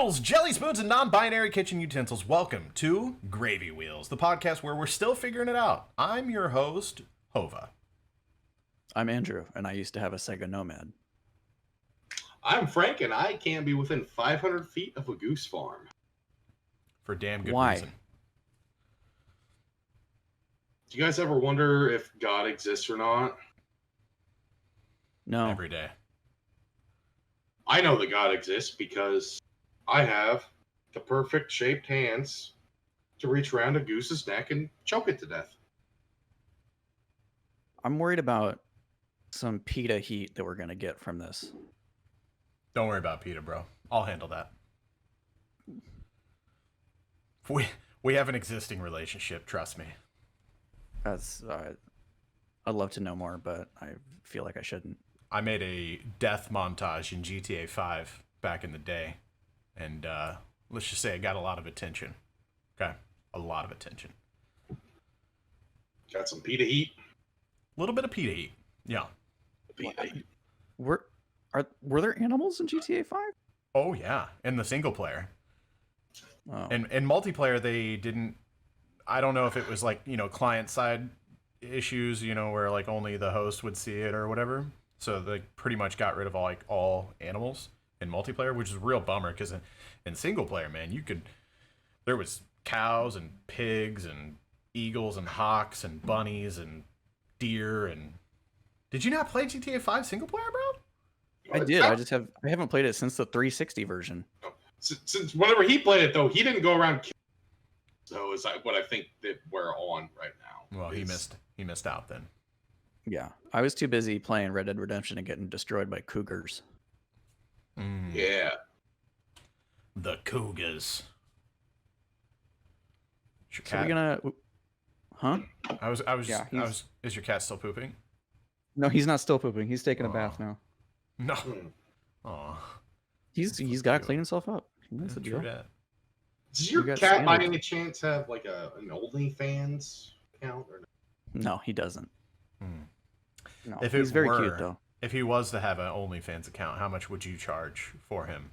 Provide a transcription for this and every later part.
noodles, jelly spoons, and non-binary kitchen utensils. Welcome to Gravy Wheels, the podcast where we're still figuring it out. I'm your host, Hova. I'm Andrew, and I used to have a Sega Nomad. I'm Frank, and I can't be within 500 feet of a goose farm. For damn good Why? reason. Do you guys ever wonder if God exists or not? No. Every day. I know that God exists because I have the perfect shaped hands to reach around a goose's neck and choke it to death. I'm worried about some PETA heat that we're going to get from this. Don't worry about PETA, bro. I'll handle that. We have an existing relationship, trust me. That's, I'd love to know more, but I feel like I shouldn't. I made a death montage in GTA 5 back in the day, and let's just say it got a lot of attention. Okay? A lot of attention. Got some PETA heat. A little bit of PETA heat. Yeah. PETA heat. Were there animals in GTA 5? Oh, yeah. In the single player. Oh. And in multiplayer, they didn't... I don't know if it was like, client-side issues, where like only the host would see it or whatever. So they pretty much got rid of all animals in multiplayer, which is a real bummer because in single player, man, there was cows and pigs and eagles and hawks and bunnies and deer and... Did you not play GTA 5 single player, bro? I did. I haven't played it since the 360 version. Since whenever he played it, though, he didn't go around killing. So is what I think that we're on right now. Well, he missed out then. Yeah. I was too busy playing Red Dead Redemption and getting destroyed by cougars. Yeah. The cougars. Is your So cat... we're gonna... Huh? Is your cat still pooping? No, he's not still pooping. He's taking a bath now. No. Hmm. Aw. He's got to clean himself up. That's the deal. True that. Does your You got cat by standards. any chance have like an OnlyFans account? Or no? No, he doesn't. Hmm. No, If he's it very were- cute though. If he was to have an OnlyFans account, how much would you charge for him?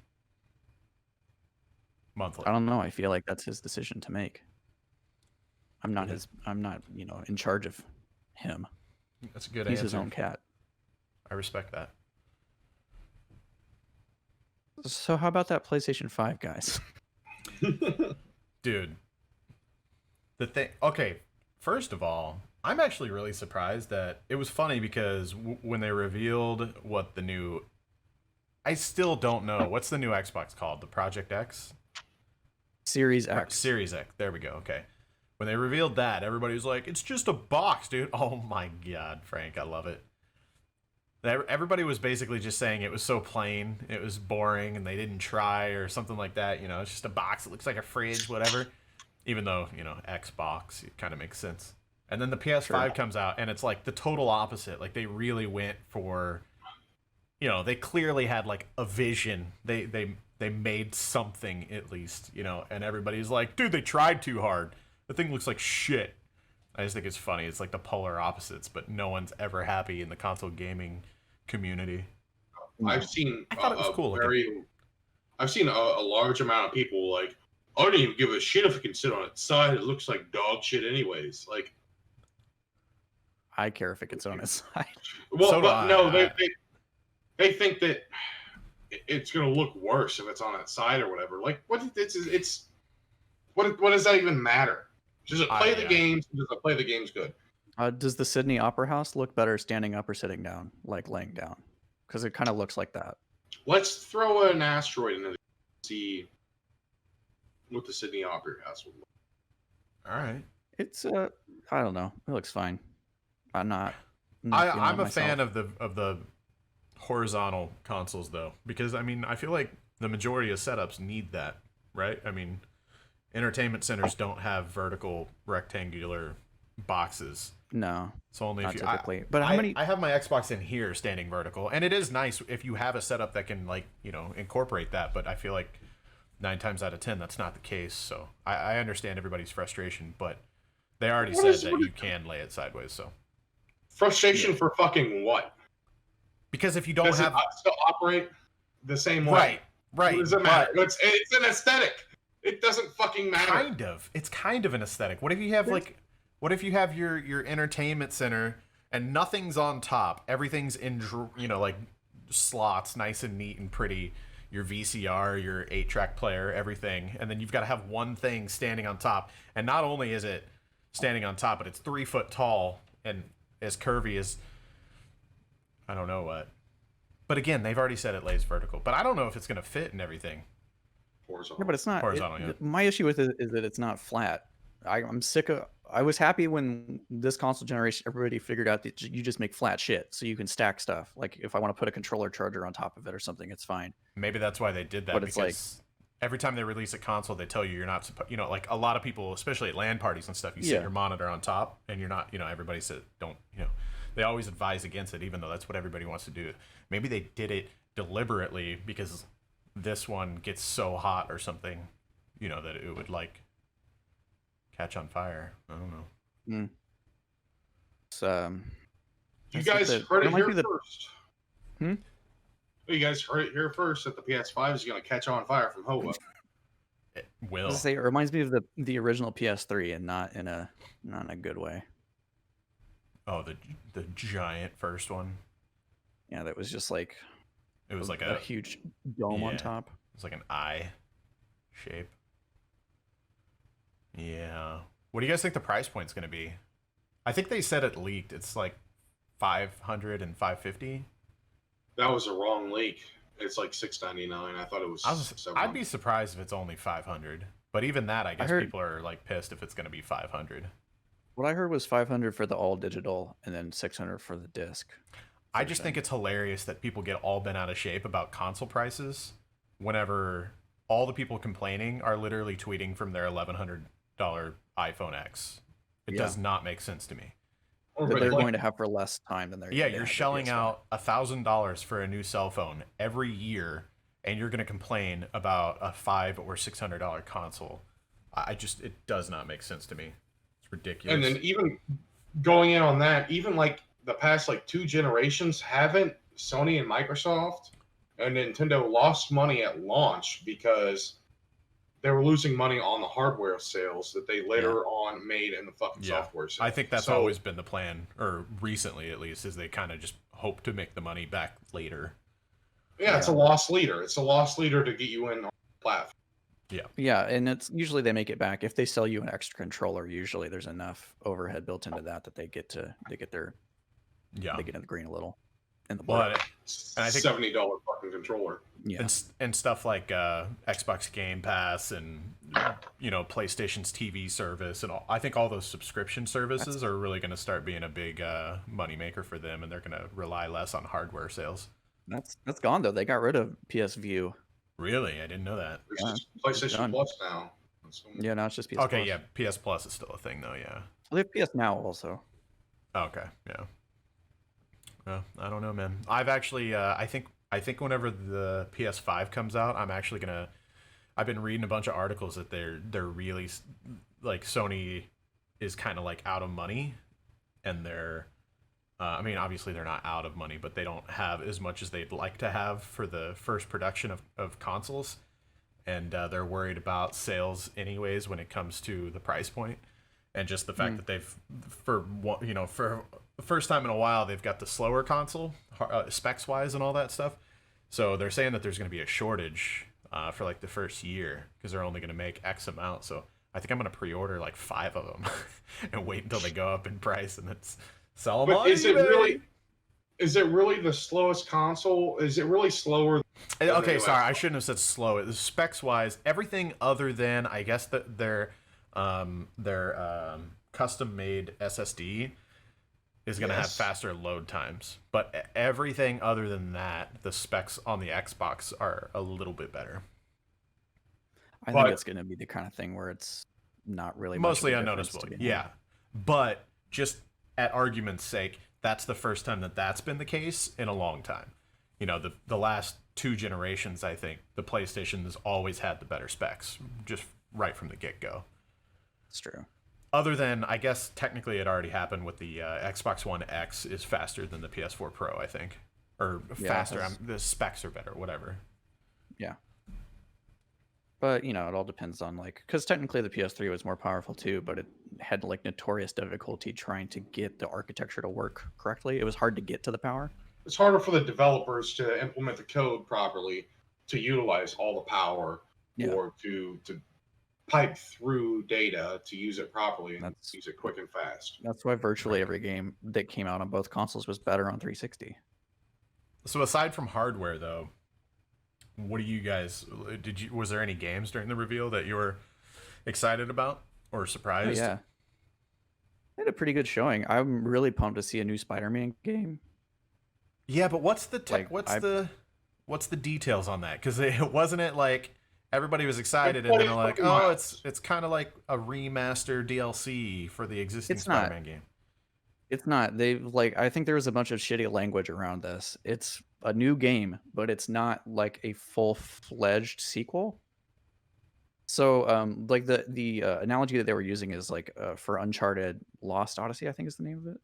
Monthly. I don't know. I feel like that's his decision to make. I'm not in charge of him. That's a good He's answer. his own cat. I respect that. So how about that PlayStation 5, guys? Dude. Okay, first of all, I'm actually really surprised that it was funny because when they revealed what the new... I still don't know. What's the new Xbox called? The Project X? Series X. Series X. There we go. Okay. When they revealed that, everybody was like, it's just a box, dude. Oh my God, Frank. I love it. Everybody was basically just saying it was so plain, it was boring, and they didn't try or something like that. It's just a box. It looks like a fridge, whatever. Even though, Xbox, it kind of makes sense. And then the PS5 comes out, and it's like the total opposite. Like, they really went for, they clearly had like a vision. They made something at least, and everybody's like, dude, they tried too hard. The thing looks like shit. I just think it's funny. It's like the polar opposites, but no one's ever happy in the console gaming community. I've seen I thought it was cool. I've seen a large amount of people like, I don't even give a shit if it can sit on its side. It looks like dog shit anyways. Like, I care if it gets on is side. well, So do but no, I. they think that it's gonna look worse if it's on its side or whatever. Like, what does that even matter? Does it play the games? Does it play the games good? Does the Sydney Opera House look better standing up or sitting down, like laying down? Because it kind of looks like that. Let's throw an asteroid into the see what the Sydney Opera House would look. All right. It's I don't know. It looks fine. I'm I'm a fan of the horizontal consoles though, because I feel like the majority of setups need that, right? Entertainment centers don't have vertical rectangular boxes. No. So only not if typically. But how many? I have my Xbox in here standing vertical, and it is nice if you have a setup that can incorporate that. But I feel like 9 times out of 10 that's not the case. So I understand everybody's frustration, but they already said that you can lay it sideways. So frustration for fucking what? because if you don't Does have it still operate the same way? right, Right. What does it matter? It's an aesthetic. It doesn't fucking matter. Kind of. It's kind of an aesthetic. What if you have what if you have your entertainment center and nothing's on top? Everything's in like slots, nice and neat and pretty. Your VCR, your 8-track player, everything, and then you've got to have one thing standing on top. And not only is it standing on top, but it's 3 foot tall and as curvy as I don't know what. But again, they've already said it lays vertical. But I don't know if it's going to fit and everything. Horizontal. Yeah, but it's not. Horizontal, yeah. My issue with it is that it's not flat. I'm sick of. I was happy when this console generation, everybody figured out that you just make flat shit, so you can stack stuff. Like if I want to put a controller charger on top of it or something, it's fine. Maybe that's why they did that. But it's because every time they release a console, they tell you you're not supposed. Like a lot of people, especially at LAN parties and stuff, you set your monitor on top, and you're not. Everybody said don't. They always advise against it, even though that's what everybody wants to do. Maybe they did it deliberately because this one gets so hot or something, that it would like catch on fire. I don't know. You guys heard it here first. Hmm? You guys heard it here first that the PS5 is going to catch on fire from Hobo. It will. It reminds me of the original PS3, and not in a good way. Oh, the giant first one. Yeah, that was just like it was like a huge dome on top. It was like an eye shape. Yeah. What do you guys think the price point's going to be? I think they said it leaked. It's like 500 and 550. That was a wrong leak. It's like $699. I thought it was. I'd be surprised if it's only 500. But even that, I guess people are like pissed if it's going to be 500. What I heard was 500 for the all digital and then 600 for the disc. I just think it's hilarious that people get all bent out of shape about console prices whenever all the people complaining are literally tweeting from their $1,100 iPhone X. It does not make sense to me. That they're going to have for less time than they're. Yeah, you're shelling out $1,000 for a new cell phone every year, and you're going to complain about a $500 or $600 console. It does not make sense to me. It's ridiculous. And then even going in on that, even like the past like 2 generations, haven't Sony and Microsoft and Nintendo lost money at launch because they were losing money on the hardware sales that they later on made in the fucking software sales. I think that's always been the plan, or recently at least, is they kind of just hope to make the money back later. Yeah, it's a lost leader. It's a lost leader to get you in on the platform. Yeah, and it's usually they make it back if they sell you an extra controller. Usually, there's enough overhead built into that they get they get in the green a little. In the and I think $70 fucking controller. Yeah, and stuff like Xbox Game Pass and PlayStation's TV service and all. I think all those subscription services are really going to start being a big moneymaker for them, and they're going to rely less on hardware sales. That's gone though. They got rid of PS View. Really, I didn't know that. It's just PlayStation Plus now. Yeah, now it's just PS. Okay, Plus. yeah, PS Plus is still a thing though. Yeah. They have PS Now also. Okay, yeah. Well, I don't know, man. I've actually, I think whenever the PS5 comes out, I've been reading a bunch of articles that they're really like Sony is kind of like out of money, and they're, I mean, obviously they're not out of money, but they don't have as much as they'd like to have for the first production of consoles, and they're worried about sales anyways when it comes to the price point. And just the fact that they've, for the first time in a while, they've got the slower console, specs wise and all that stuff. So they're saying that there's going to be a shortage for like the first year because they're only going to make X amount. So I think I'm going to pre-order like 5 of them and wait until they go up in price and it's sell them. But is it really the slowest console? Is it really slower? Okay, sorry, I shouldn't have said slow. Specs wise, everything other than I guess that their custom made SSD is going to have faster load times, but everything other than that, the specs on the Xbox are a little bit better. I think it's going to be the kind of thing where it's not really mostly unnoticeable. Yeah, but just at argument's sake, that's the first time that's been the case in a long time. The last 2 generations, I think the PlayStation has always had the better specs, just right from the get-go. It's true. Other than, I guess, technically it already happened with the Xbox One X is faster than the PS4 Pro, I think. Or faster. The specs are better, whatever. Yeah. But it all depends on because technically the PS3 was more powerful too, but it had notorious difficulty trying to get the architecture to work correctly. It was hard to get to the power. It's harder for the developers to implement the code properly to utilize all the power Yeah. or to pipe through data to use it properly and That's- use it quick and fast. That's why virtually every game that came out on both consoles was better on 360. So aside from hardware, though, what do you guys was there any games during the reveal that you were excited about or Oh, surprised? yeah. They had a pretty good showing. I'm really pumped to see a new Spider-Man game. Yeah, but what's the Like, what's the details on that? Because it wasn't it like everybody was excited Like and then they're like, 20 oh, miles. it's kind of like a remaster DLC for the existing It's not. Spider-Man game. It's not. I think there was a bunch of shitty language around this. It's a new game, but it's not like a full-fledged sequel. So, the analogy that they were using is for Uncharted Lost Odyssey, I think is the name of it.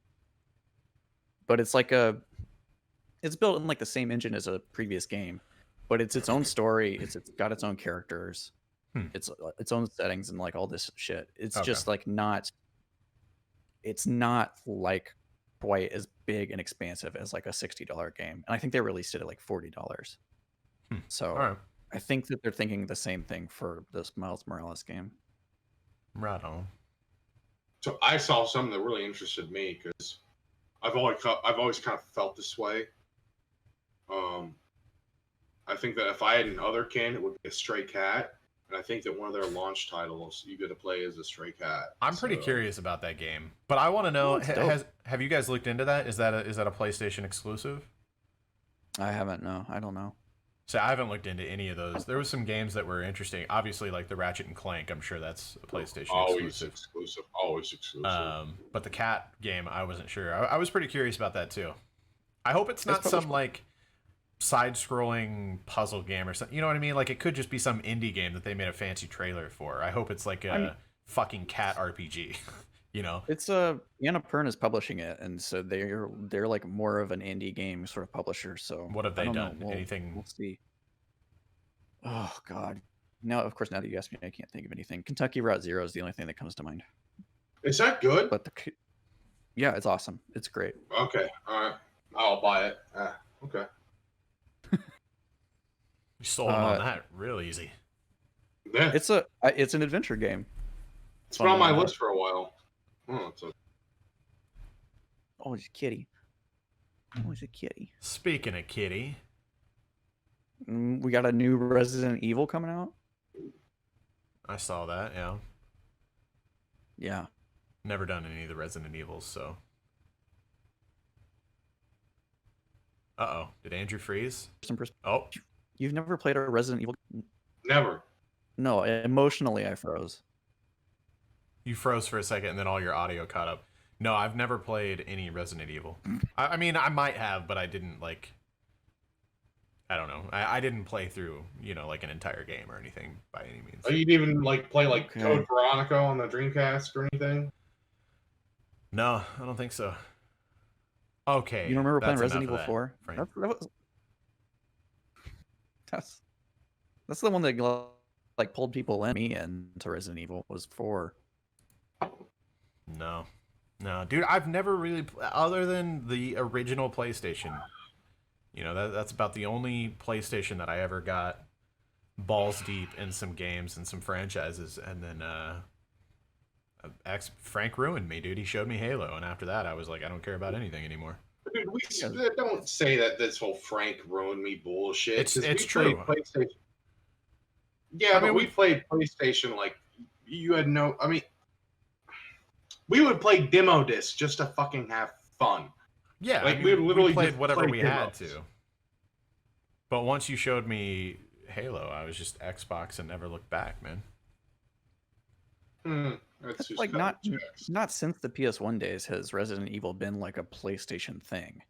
But it's it's built in the same engine as a previous game, but it's its own story. It's got its own characters, its own settings and all this shit. It's Okay. just not. It's not quite as big and expansive as a $60 game, and I think they released it at $40. So All right, I think that they're thinking the same thing for this Miles Morales game. right on. So I saw something that really interested me because I've always kind of felt this way. I think that if I had another kin, it would be a Stray Cat, and I think that one of their launch titles you get to play as a Stray Cat. I'm pretty So, curious about that game, but I want to know: Oh, it's dope. have you guys looked into that? Is that a PlayStation exclusive? I haven't. No, I don't know. So I haven't looked into any of those. There was some games that were interesting. Obviously, like the Ratchet and Clank. I'm sure that's a PlayStation Always exclusive. Always exclusive. But the cat game, I wasn't sure. I was pretty curious about that too. I hope it's not It's some published- side-scrolling puzzle game or something. You know what I mean? Like it could just be some indie game that they made a fancy trailer for. I hope it's like a fucking cat RPG. You know? It's Annapurna is publishing it, and so they're more of an indie game sort of publisher. So What have I they don't know. done? Anything? We'll see. Oh God. Now, of course, now that you ask me, I can't think of anything. Kentucky Route Zero is the only thing that comes to mind. Is that good? But yeah, it's awesome. It's great. Okay, all right. I'll buy it. Okay. You sold them on that real easy. Yeah, It's an adventure game. it's been on my fun. list for a while. Oh, it's a kitty. Oh, it's a kitty. Speaking of kitty, We got a new Resident Evil coming out. I saw that. Yeah, Yeah. never done any of the Resident Evils, so. Uh-oh. Did Andrew freeze? Oh, You've never played a Resident Evil? Never. No, emotionally I froze. you froze for a second and then all your audio caught up. No, I've never played any Resident Evil. I mean, I might have, but I didn't, I don't know. I didn't play through, like an entire game or anything by any means. Oh, you didn't even play Okay. Code Veronica on the Dreamcast or anything? No, I don't think so. Okay. You don't remember playing that's Resident enough Evil of 4? Frank. That's the one that pulled people in me into Resident Evil was 4. No, dude, I've never really, other than the original PlayStation, that's about the only PlayStation that I ever got balls deep in some games and some franchises. And then Frank ruined me, dude. He showed me Halo, and after that, I was like, I don't care about anything anymore. Dude, don't say that this whole Frank ruined me bullshit. It's 'cause we true. played PlayStation. Yeah, but we played PlayStation you had no. I mean, we would play demo discs just to fucking have fun. Yeah, we literally played just whatever played we had demos. to. But once you showed me Halo, I was just Xbox and never looked back, man. That's just not since the PS1 days has Resident Evil been like a PlayStation thing.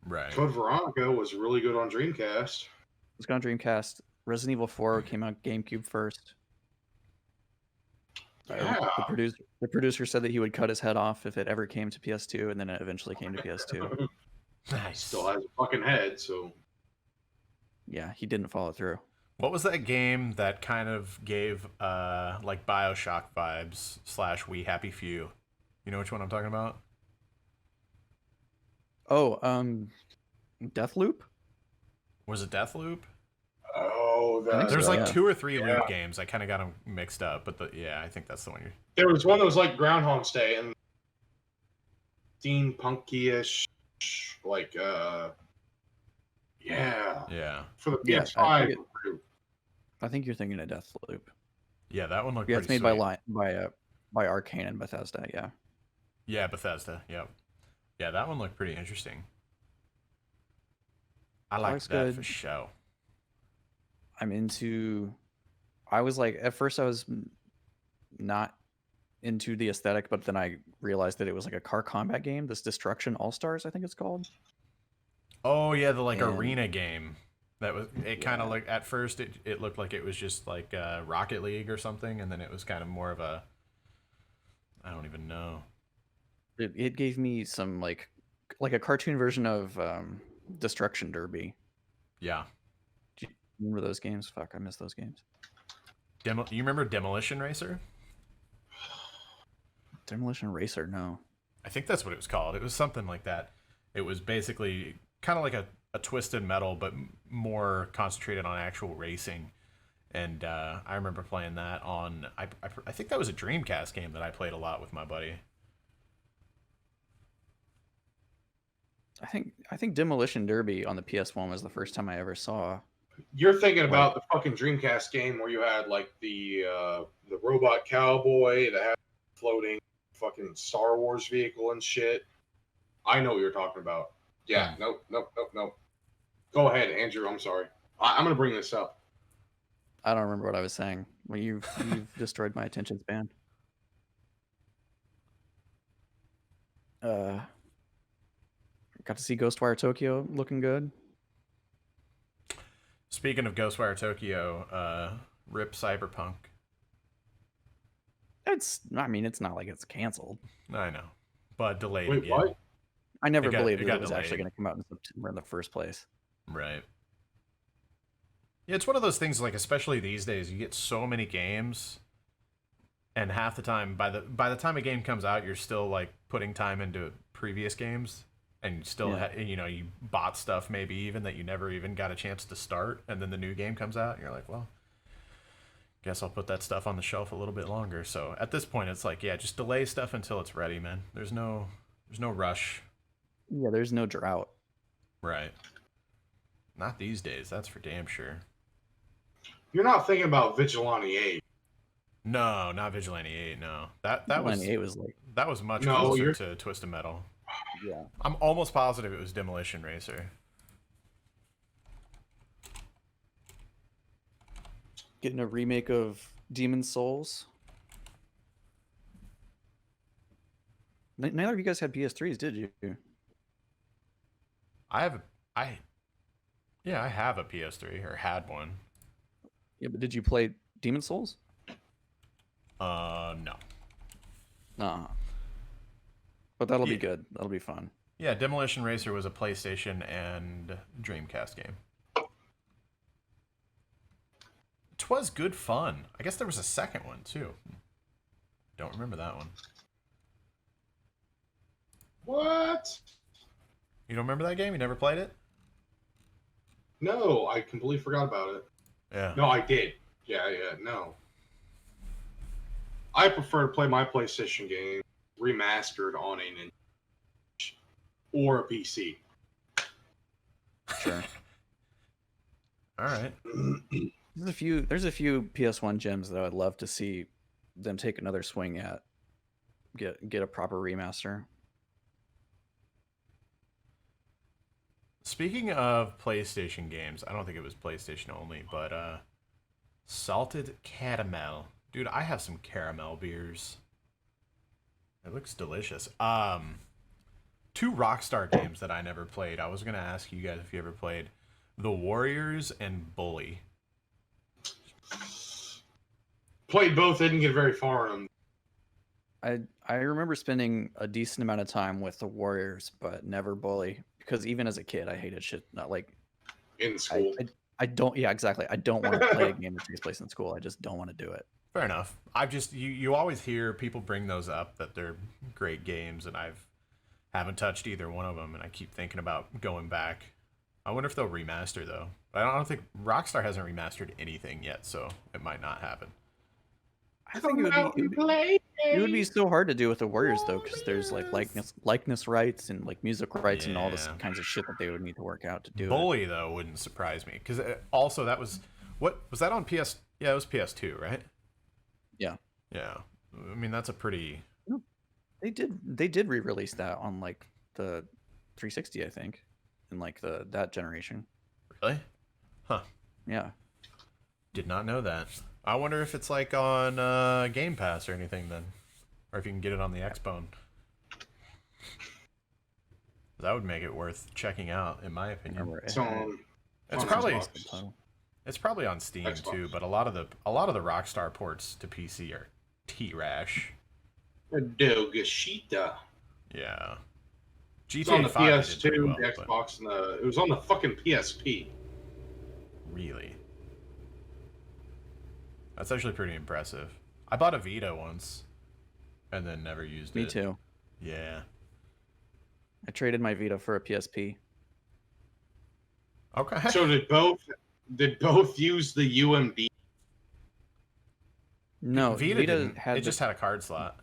Right. Code Veronica was really good on Dreamcast. It's on Dreamcast. Resident Evil 4 came out GameCube first. Yeah. The producer said that he would cut his head off if it ever came to PS2, and then it eventually came to PS2. Nice. Still has a fucking head, so. Yeah, he didn't follow through. What was that game that kind of gave like BioShock vibes / We Happy Few? You know which one I'm talking about? Oh, Deathloop. Was it Deathloop? Oh, I think There's so, like yeah. 2 or 3 Yeah. loop games. I kind of got them mixed up, but yeah, I think that's the one you're. there was one that was like Groundhog Day and steampunky-ish, like yeah, Yeah, for the Yeah, PS5. I think you're thinking of Deathloop. yeah, that one looked Yeah, pretty it's made sweet. by Arcane and Bethesda. Yeah. Yeah, Bethesda. Yep. Yeah, that one looked pretty interesting. I liked looks that good. for show. I'm into. I was like, at first, I was not into the aesthetic, but then I realized that it was like a car combat game. This Destruction All Stars, I think it's called. Oh yeah, the like And- arena game. That was it. Kind of Yeah. like at first it looked like it was just like Rocket League or something, and then it was kind of more of a. I don't even know. It gave me some like a cartoon version of Destruction Derby. Yeah. Do you remember those games? Fuck, I miss those games. You remember Demolition Racer? Demolition Racer, no. I think that's what it was called. It was something like that. It was basically kind of like a Twisted Metal, but more concentrated on actual racing. And I remember playing that on. I think that was a Dreamcast game that I played a lot with my buddy. I think Demolition Derby on the PS1 was the first time I ever saw. You're thinking about the fucking Dreamcast game where you had like the robot cowboy that had floating fucking Star Wars vehicle and shit. I know what you're talking about. Yeah, nope. Go ahead, Andrew. I'm sorry. I'm gonna bring this up. I don't remember what I was saying. Well, you've destroyed my attention span. Got to see Ghostwire Tokyo looking good. Speaking of Ghostwire Tokyo, rip Cyberpunk. I mean, it's not like it's canceled. I know, but delayed Wait, again. what? I never It believed that got it was actually delayed. going to come out in September in the first place. Right. Yeah, it's one of those things. Like, especially these days, you get so many games, and half the time, by the time a game comes out, you're still like putting time into previous games, and you still Yeah. you bought stuff maybe even that you never even got a chance to start, and then the new game comes out, and you're like, well, guess I'll put that stuff on the shelf a little bit longer. So at this point, it's like, yeah, just delay stuff until it's ready, man. There's no rush. Yeah, there's no drought. Right. Not these days, that's for damn sure. You're not thinking about Vigilante 8. No, not Vigilante 8, no. That was 98 was like, that was much No, closer you're- to Twisted Metal. yeah. I'm almost positive it was Demolition Racer. Getting a remake of Demon's Souls. Neither of you guys had PS3s, did you? I have I have a PS3 or had one. Yeah, but did you play Demon's Souls? No. Nah. But that'll be Yeah. good. That'll be fun. Yeah, Demolition Racer was a PlayStation and Dreamcast game. It was good fun. I guess there was a second one too. Don't remember that one. What? You don't remember that game? You never played it? No, I completely forgot about it. Yeah. No, I did. Yeah, no. I prefer to play my PlayStation game remastered on a Nintendo or a PC. Sure. All right. There's a few PS1 gems that I would love to see them take another swing at. Get a proper remaster. Speaking of PlayStation games, I don't think it was PlayStation only, but Salted Caramel. Dude, I have some caramel beers. It looks delicious. 2 Rockstar games that I never played. I was going to ask you guys if you ever played The Warriors and Bully. Played both, didn't get very far in them. I remember spending a decent amount of time with the Warriors, but never Bully, because even as a kid, I hated shit. Not like In school. I don't. Yeah, exactly. I don't want to play a game that takes place in school. I just don't want to do it. Fair enough. I've just you always hear people bring those up that they're great games, and haven't touched either one of them, and I keep thinking about going back. I wonder if they'll remaster though. I don't think Rockstar hasn't remastered anything yet, so it might not happen. I think it would be so hard to do with the Warriors though, because there's like likeness rights and like music rights and all this Yeah. kinds of shit that they would need to work out to do it. Bully though wouldn't surprise me because also that was what was that on PS? Yeah, it was PS2, right? Yeah. Yeah. I mean that's a pretty. They did re-release that on like the 360, I think, in like that generation. Really? Huh. Yeah. Did not know that. I wonder if it's like on Game Pass or anything then, or if you can get it on the Xbone. That would make it worth checking out, in my opinion. Remember it It's had on. It's on probably Xbox. subtitle. it's probably on Steam Xbox. too, but a lot of the Rockstar ports to PC are T-Rash. Dogashita. Yeah. It's on GTA the 5 did pretty PS2, well, the but Xbox, and it was on the fucking PSP. really. That's actually pretty impressive. I bought a Vita once and then never used it. Me too. Yeah. I traded my Vita for a PSP. Okay. So did both use the UMD? No, Vita, Vita didn't. had It just had a card slot.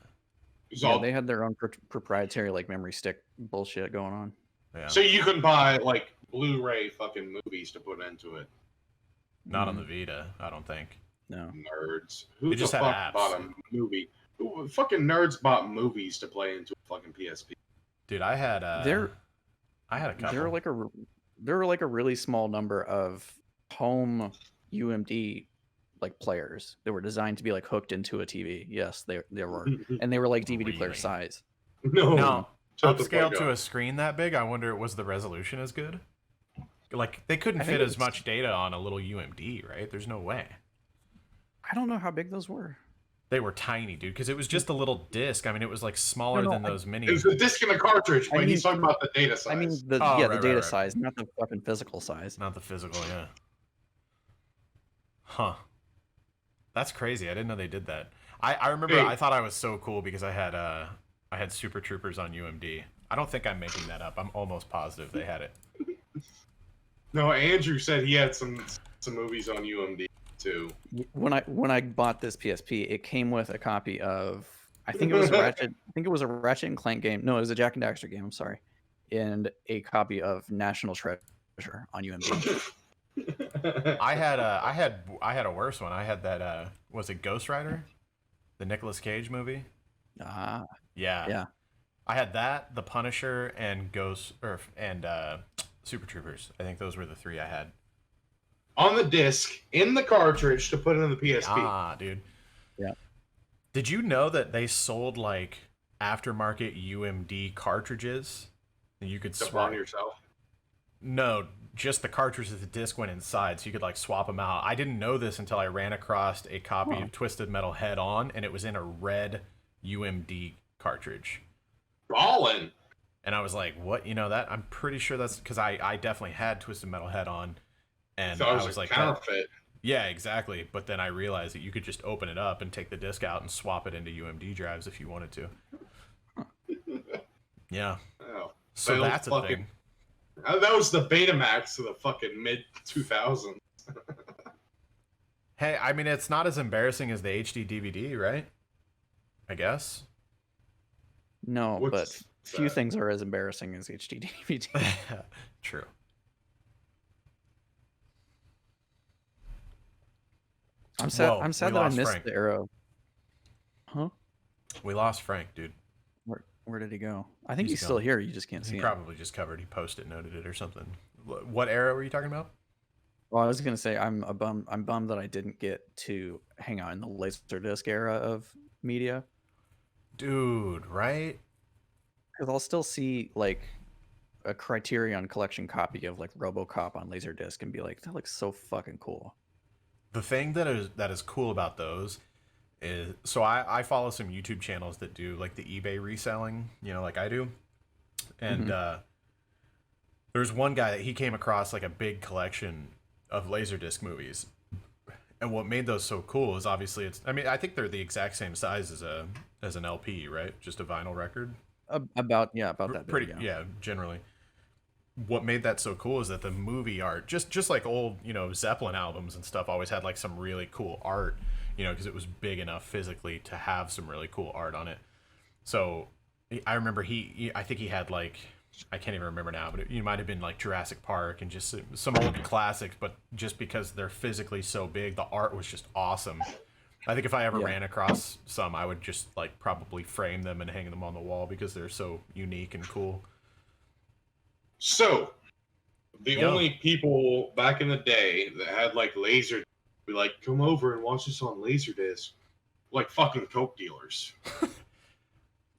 yeah, they had their own proprietary like memory stick bullshit going on. Yeah. So you can buy like Blu-ray fucking movies to put into it. Not on the Vita, I don't think. No. Nerds. Who It the just had fuck apps. bought a movie? Fucking nerds bought movies to play into a fucking PSP. Dude, I had There I had a couple. there were like a really small number of home UMD like players that were designed to be like hooked into a TV. Yes, there were, and they were like DVD player Really? size. No. Now, Shut the upscale fuck to up. a screen that big, I wonder was the resolution as good? Like they couldn't I think fit as it's- much data on a little UMD, right? There's no way. I don't know how big those were. They were tiny, dude, because it was just a little disc. I mean, it was like smaller No, than I- those mini. It was a disc and a cartridge, I but he's mean- talking about the data size. I mean, Oh, the right, data right. size, not the fucking physical size. Not the physical, yeah. Huh. That's crazy. I didn't know they did that. I remember Hey. I thought I was so cool because I had Super Troopers on UMD. I don't think I'm making that up. I'm almost positive they had it. No, Andrew said he had some movies on UMD too. When I bought this PSP, it came with a copy of I think it was a Ratchet. I think it was a Ratchet and Clank game. No, it was a Jack and Daxter game. I'm sorry, and a copy of National Treasure on UMD. I had a worse one. I had that was it Ghost Rider? The Nicolas Cage movie? Ah, Yeah. yeah. I had that, The Punisher, and Super Troopers. I think those were the three I had. On the disc, in the cartridge to put in the PSP. Ah, dude. Yeah. Did you know that they sold like aftermarket UMD cartridges? And you could To swap. pawn yourself. No, just the cartridge that the disc went inside, so you could like swap them out. I didn't know this until I ran across a copy Huh. of Twisted Metal Head On, and it was in a red UMD cartridge. Ballin'. And I was like, "What? You know that? I'm pretty sure that's because I definitely had Twisted Metal Head On." And So I it was was a like, counterfeit. yeah, exactly. But then I realized that you could just open it up and take the disc out and swap it into UMD drives if you wanted to. Yeah. Oh. So Well, that's a fucking- thing. That was the Betamax of the fucking mid 2000s. Hey, I mean, it's not as embarrassing as the HD DVD, right? I guess. no, What's but few that? things are as embarrassing as HD DVD. True. I'm sad. Whoa, I'm sad we that I lost missed Frank. the arrow. Huh? We lost Frank, dude. Where did he go? I think He's he's still gone. here. You just can't see He him. probably just covered. He posted noted it or something. What era were you talking about? Well, I was gonna say I'm bummed that I didn't get to hang out in the Laserdisc era of media, Dude, right? because I'll still see like a Criterion Collection copy of like RoboCop on Laserdisc and be like, that looks so fucking cool. The thing that is cool about those is so I follow some YouTube channels that do like the eBay reselling, you know, like I do. And there's one guy that he came across like a big collection of Laserdisc movies. And what made those so cool is obviously I mean, I think they're the exact same size as an LP, right? Just a vinyl record. About that Pretty, big, yeah, generally. What made that so cool is that the movie art, just like old, Zeppelin albums and stuff, always had like some really cool art, because it was big enough physically to have some really cool art on it. So I remember I think he had like, I can't even remember now, but it might have been like Jurassic Park and just some old classics, but just because they're physically so big, the art was just awesome. I think if I ever Yeah. ran across some, I would just like probably frame them and hang them on the wall because they're so unique and cool. So, the Yo. only people back in the day that had like laser, be like, come over and watch this on Laserdisc, like fucking coke dealers.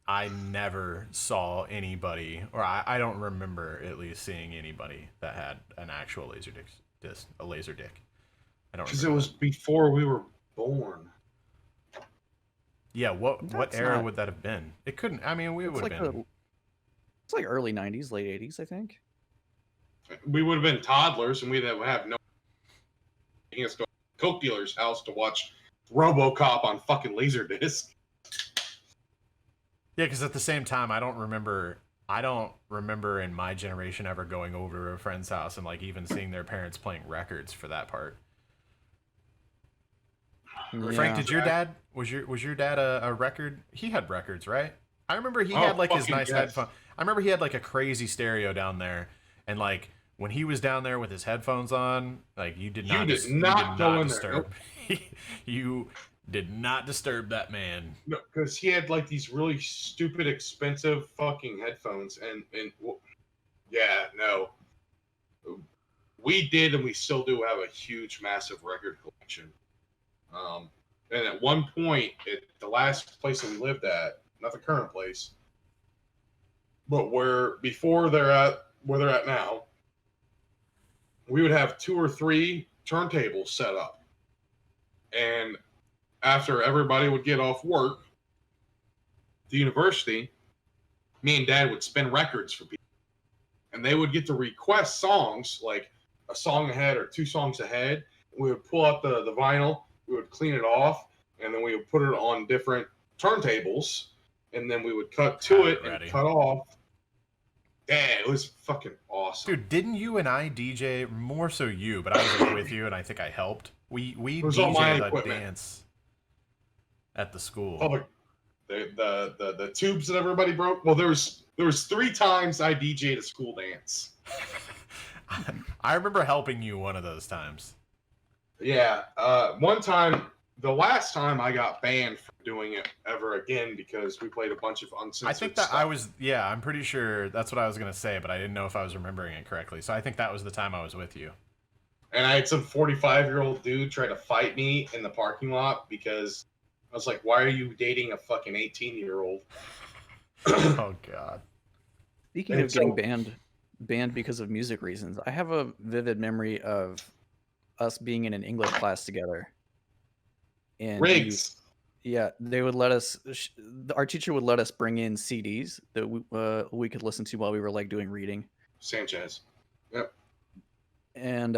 I never saw anybody, or I don't remember at least seeing anybody that had an actual laser disc, a laser dick. I don't Because it remember. was before we were born. Yeah, what That's era not- would that have been? It couldn't. I mean, we It's would like have been. it's like early '90s, late '80s, I think. We would have been toddlers, and we'd have no. Taking us to a coke dealer's house to watch RoboCop on fucking Laserdisc. Yeah, because at the same time, I don't remember in my generation ever going over to a friend's house and like even seeing their parents playing records for that part. Frank, Yeah. did your dad was your dad a record? He had records, right? I remember he had like his fucking nice yes. headphone. I remember he had like a crazy stereo down there, and like when he was down there with his headphones on, like you did not go in there. disturb. You did not disturb that man. No, because he had like these really stupid, expensive fucking headphones, and yeah, no, we did, and we still do have a huge, massive record collection. And at one point, at the last place that we lived at, not the current place, but where they're at now, we would have 2 or 3 turntables set up, and after everybody would get off work, the university, me and Dad would spin records for people, and they would get to request songs, like a song ahead or 2 songs ahead. We would pull out the vinyl, we would clean it off, and then we would put it on different turntables, and then we would cut to Have it it ready. and cut off. Yeah, it was fucking awesome. Dude, didn't you and I DJ, more so you, but I was like with you and I think I helped. We was all my DJ'd a equipment. dance at the school. Public, the tubes that everybody broke. Well, there was 3 times I DJ'd a school dance. I remember helping you one of those times. Yeah, one time, the last time I got banned from doing it ever again because we played a bunch of uncensored I think that stuff. I'm pretty sure that's what I was going to say, but I didn't know if I was remembering it correctly. So I think that was the time I was with you. And I had some 45-year-old dude try to fight me in the parking lot because I was like, why are you dating a fucking 18-year-old? Oh, God. Speaking And of getting so- banned because of music reasons, I have a vivid memory of us being in an English class together. And Riggs. yeah, they would let us. Our teacher would let us bring in CDs that we could listen to while we were like doing reading. Sanchez. And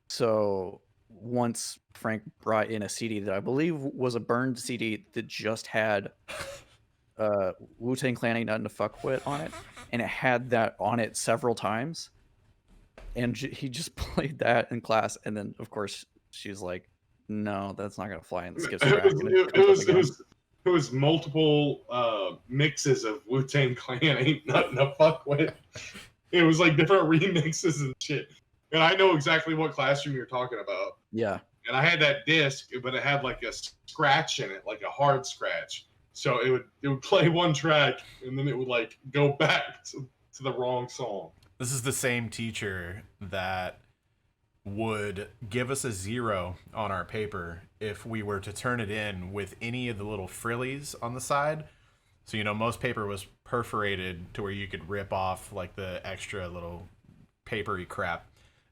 so once Frank brought in a CD that I believe was a burned CD that just had Wu-Tang Clan Ain't Nothing to Fuck With on it, and it had that on it several times. And he just played that in class, and then of course she was like, "No, that's not gonna fly in the skip track." And It was multiple mixes of Wu-Tang Clan Ain't Nothing to Fuck With. It was like different remixes and shit. And I know exactly what classroom you're talking about. Yeah, And I had that disc, but it had like a scratch in it, like a hard scratch. So it would play one track, and then it would like go back to the wrong song. This is the same teacher that would give us a 0 on our paper if we were to turn it in with any of the little frillies on the side. So, most paper was perforated to where you could rip off like the extra little papery crap.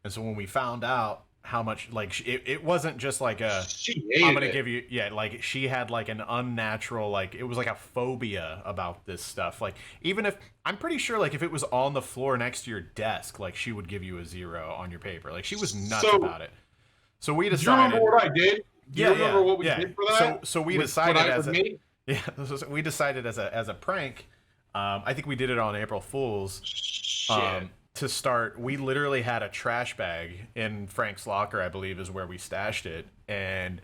And so when we found out how much like it wasn't just like a She I'm hated gonna it. give you like she had like an unnatural like it was like a phobia about this stuff. Like even if I'm pretty sure like if it was on the floor next to your desk, like she would give you a 0 on your paper. Like she was nuts So- about it. So we Do you remember decided. what I did? Do you remember what we did for that? So we With- decided what I- as with a me? yeah we decided as a prank. I think we did it on April Fools. Shit. To start, we literally had a trash bag in Frank's locker, I believe is where we stashed it. And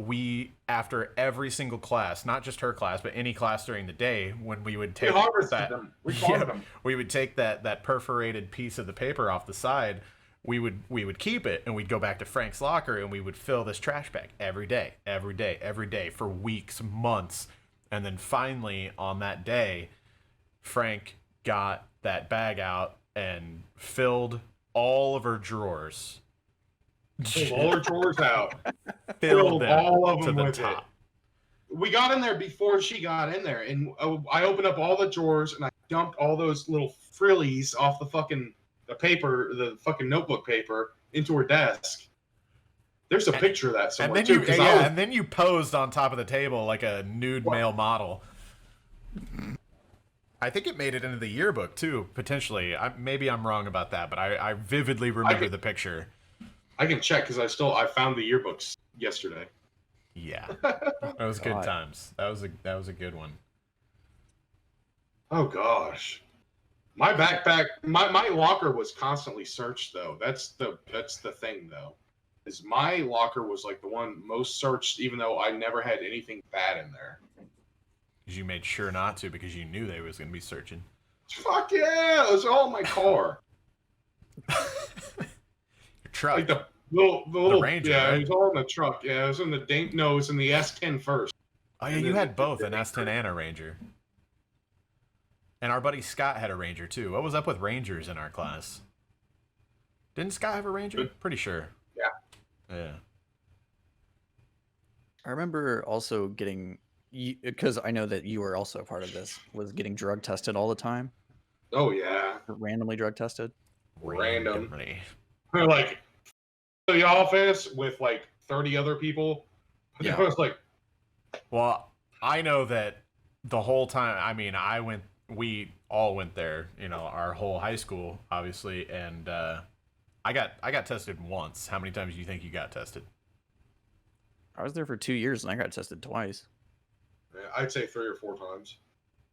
we, after every single class, not just her class, but any class during the day, when we would We take harvested that, them. We farmed yeah, them. we would take that perforated piece of the paper off the side. We would keep it, and we'd go back to Frank's locker, and we would fill this trash bag every day for weeks, months. And then finally, on that day, Frank got that bag out and filled all of her drawers. Pulled all our drawers out. Filled them all of to them the with top. it. We got in there before she got in there, and I opened up all the drawers and I dumped all those little frillies off the fucking the fucking notebook paper into her desk. There's a picture of that And somewhere then too. you 'cause and then you posed on top of the table like a nude male model. I think it made it into the yearbook too, potentially. Maybe I'm wrong about that, but I vividly remember the picture. I can check because I found the yearbooks yesterday. Yeah, that was good God. times. That was a good one. Oh gosh. My backpack, my locker was constantly searched though. That's the thing though. Is my locker was like the one most searched, even though I never had anything bad in there. Because you made sure not to, because you knew they was gonna be searching. Fuck yeah! It was all in my car. Your truck. Like the little Ranger, yeah, right? it was all in the truck. Yeah, it was in the no, it was in the S10 first. Oh yeah, you had both an S10 and a Ranger. And our buddy Scott had a Ranger too. What was up with Rangers in our class? Didn't Scott have a Ranger? Pretty sure. Yeah. Yeah. I remember also getting, because I know that you were also a part of this, was getting drug tested all the time, Oh yeah, randomly drug tested. Random. Randomly. We're like the office with like 30 other people. Yeah. I was like, Well, I know that the whole time. I mean, we all went there. You know, our whole high school, obviously, and I got tested once. How many times do you think you got tested? I was there for 2 years and I got tested twice. I'd say 3 or 4 times.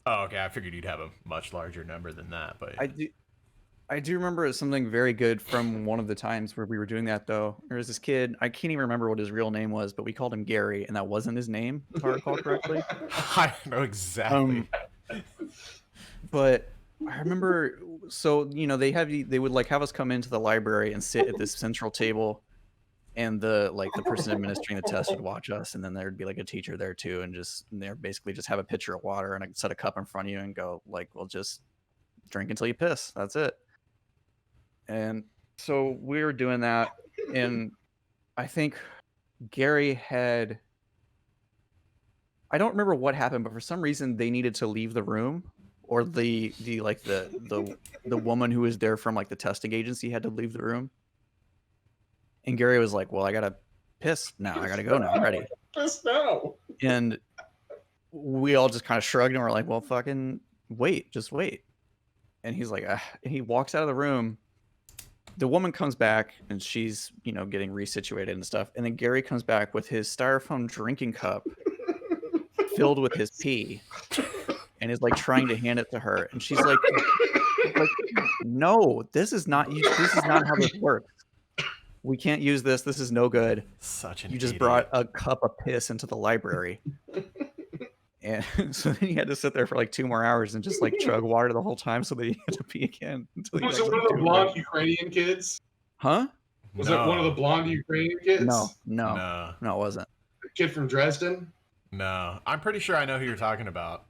Oh, okay. I figured you'd have a much larger number than that, but I do remember something very good from one of the times where we were doing that though. There was this kid, I can't even remember what his real name was, but we called him Gary, and that wasn't his name, if I recall correctly. I know exactly. But I remember, so they would like have us come into the library and sit at this central table, and the person administering the test would watch us, and then there'd be like a teacher there too, and they're basically just have a pitcher of water and set a cup in front of you and go like, well, just drink until you piss. That's it. And so we were doing that, and I think Gary had, I don't remember what happened, but for some reason they needed to leave the room, or the woman who was there from like the testing agency had to leave the room. And Gary was like, well, I gotta piss now. I gotta go now. I'm ready. Just now. And we all just kind of shrugged and we're like, well, fucking wait, just wait. And he's like, and he walks out of the room. The woman comes back and she's, getting resituated and stuff. And then Gary comes back with his styrofoam drinking cup filled with his pee and is like trying to hand it to her. And she's like no, this is not how this works. We can't use this. This is no good. Such an You just idiot. brought a cup of piss into the library. And so then he had to sit there for like 2 more hours and just like chug water the whole time so that he had to pee again. Until he Was got it like one of the 2 blonde more. Ukrainian kids? Huh? Was it one of the blonde Ukrainian kids? No, No, it wasn't. The kid from Dresden? no. I'm pretty sure I know who you're talking about.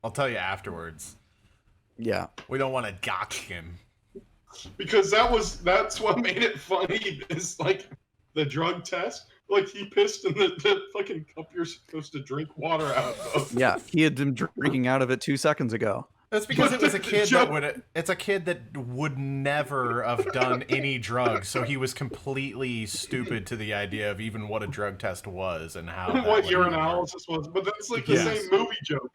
I'll tell you afterwards. Yeah. We don't want to dox him. Because that's what made it funny, is like the drug test. Like he pissed in the fucking cup you're supposed to drink water out of. Yeah. He had been drinking out of it 2 seconds ago. That's because it was a The kid joke- that would. It's a kid that would never have done any drugs, so he was completely stupid to the idea of even what a drug test was and how. that what would your even work. analysis was, but that's like the Yes. same movie joke.